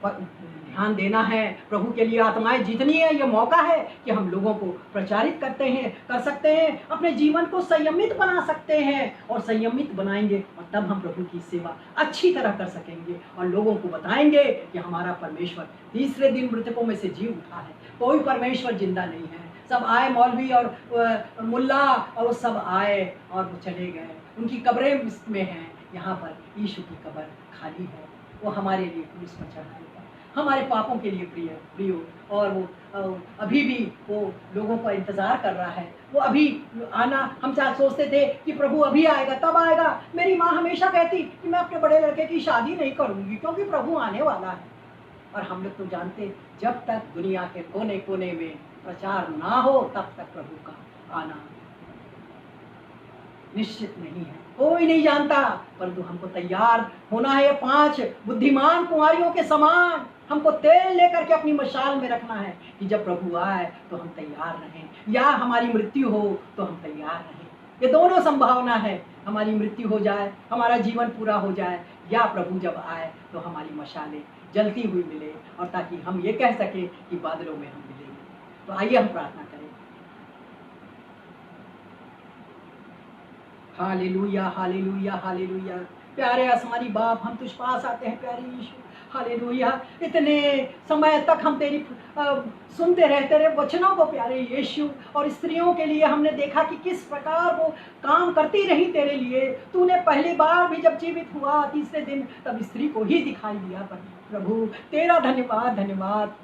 ध्यान देना है। प्रभु के लिए आत्माएं जितनी है, ये मौका है कि हम लोगों को प्रचारित कर सकते हैं, अपने जीवन को संयमित बना सकते हैं, और संयमित बनाएंगे और तब हम प्रभु की सेवा अच्छी तरह कर सकेंगे, और लोगों को बताएंगे कि हमारा परमेश्वर तीसरे दिन मृतकों में से जी उठा है। कोई परमेश्वर जिंदा नहीं है। सब आए, मौलवी और मुल्ला, और वो सब आए और वो चले गए, उनकी कब्रें में हैं। यहाँ पर यीशु की कब्र खाली है। वो हमारे लिए क्रूस पर चढ़ाएगा, हमारे पापों के लिए प्रियो, और वो अभी भी वो लोगों का इंतजार कर रहा है। वो अभी आना, हम सोचते थे कि प्रभु अभी आएगा, तब आएगा। मेरी माँ हमेशा कहती कि मैं अपने बड़े लड़के की शादी नहीं करूंगी क्योंकि प्रभु आने वाला है। और हम लोग तो जानते, जब तक दुनिया के कोने कोने में प्रचार ना हो तब तक प्रभु का आना निश्चित नहीं है, कोई नहीं जानता। परंतु हमको तैयार होना है, 5 बुद्धिमान कुंवारियों के समान हमको तेल लेकर के अपनी मशाल में रखना है कि जब प्रभु आए तो हम तैयार रहें, या हमारी मृत्यु हो तो हम तैयार रहें। ये दोनों संभावना है, हमारी मृत्यु हो जाए, हमारा जीवन पूरा हो जाए, या प्रभु जब आए तो हमारी मशालें जलती हुई मिले, और ताकि हम ये कह सके कि बादलों में हम मिलेंगे। तो आइए हम प्रार्थना करें। Hallelujah, hallelujah, hallelujah. प्यारे आसमानी बाप, हम तुझ पास आते हैं प्यारे यीशु। हालेलुया। इतने समय तक हम तेरी सुनते रहते रहे वचनों को प्यारे यीशु, और स्त्रियों के लिए हमने देखा कि किस प्रकार वो काम करती रही तेरे लिए। तूने पहली बार भी जब जीवित हुआ तीसरे दिन, तब स्त्री को ही दिखाई दिया। पर प्रभु तेरा धन्यवाद, धन्यवाद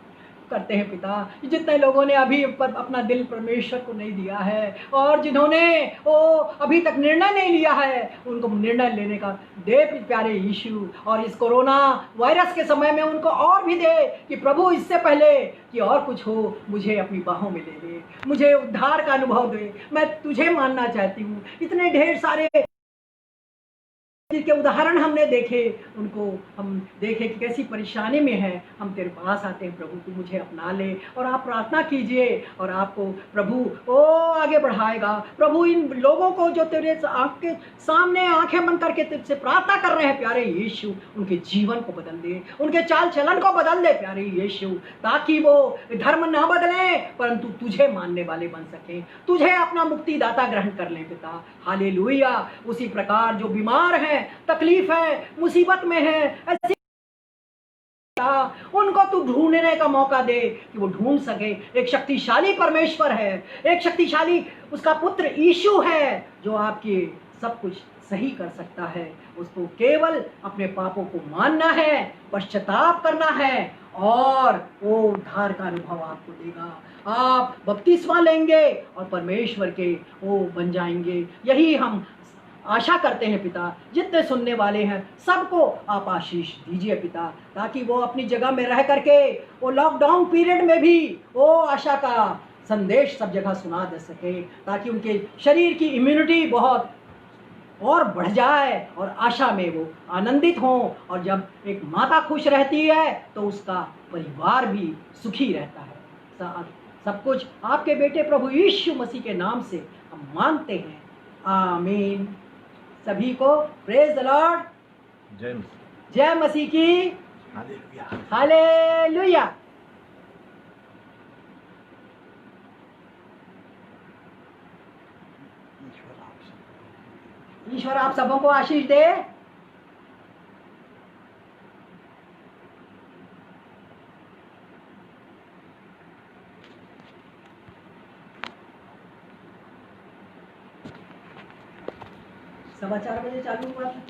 करते हैं पिता, जितने लोगों ने अभी पर अपना दिल परमेश्वर को नहीं दिया है, और जिन्होंने वो अभी तक निर्णय नहीं लिया है, उनको निर्णय लेने का दे प्यारे यीशु। और इस कोरोना वायरस के समय में उनको और भी दे कि प्रभु इससे पहले कि और कुछ हो, मुझे अपनी बाहों में ले ले, मुझे उद्धार का अनुभव दे। मैं तुझे मानना चाहती हूँ। इतने ढेर सारे जिनके उदाहरण हमने देखे, उनको हम देखे कि कैसी परेशानी में है। हम तेरे पास आते हैं प्रभु, तू मुझे अपना ले। और आप प्रार्थना कीजिए, और आपको प्रभु आगे बढ़ाएगा। प्रभु इन लोगों को जो तेरे आँख के सामने आंखें बंद करके तुझसे प्रार्थना कर रहे हैं प्यारे यीशु, उनके जीवन को बदल दे, उनके चाल चलन को बदल दे प्यारे यीशु, ताकि वो धर्म ना बदले परंतु तुझे मानने वाले बन सके, तुझे अपना मुक्तिदाता ग्रहण कर ले पिता। हालेलुया। उसी प्रकार जो बीमार है, तकलीफ है, मुसीबत में है, ऐसी उनको तू ढूंढने का मौका दे कि वो ढूंढ सके। एक शक्तिशाली परमेश्वर है, एक शक्तिशाली उसका पुत्र यीशु है, जो आपकी सब कुछ सही कर सकता है। उसको केवल अपने पापों को मानना है, पश्चाताप करना है, और वो उद्धार का अनुभव आपको देगा। आप बपतिस्मा लेंगे और परमेश्वर के वो बन जाएंगे। यही हम आशा करते हैं पिता। जितने सुनने वाले हैं सबको आप आशीष दीजिए पिता, ताकि वो अपनी जगह में रह करके वो लॉकडाउन पीरियड में भी वो आशा का संदेश सब जगह सुना दे सके, ताकि उनके शरीर की इम्यूनिटी बहुत और बढ़ जाए, और आशा में वो आनंदित हों। और जब एक माता खुश रहती है तो उसका परिवार भी सुखी रहता है। सब कुछ आपके बेटे प्रभु यीशु मसीह के नाम से हम मानते हैं, आमीन। सभी को प्रेज द लॉर्ड, जय मसीह की, हालेलुया, हालेलुया। ईश्वर आप सबों को आशीष दे। सवा 4 बजे चालू हुआ था।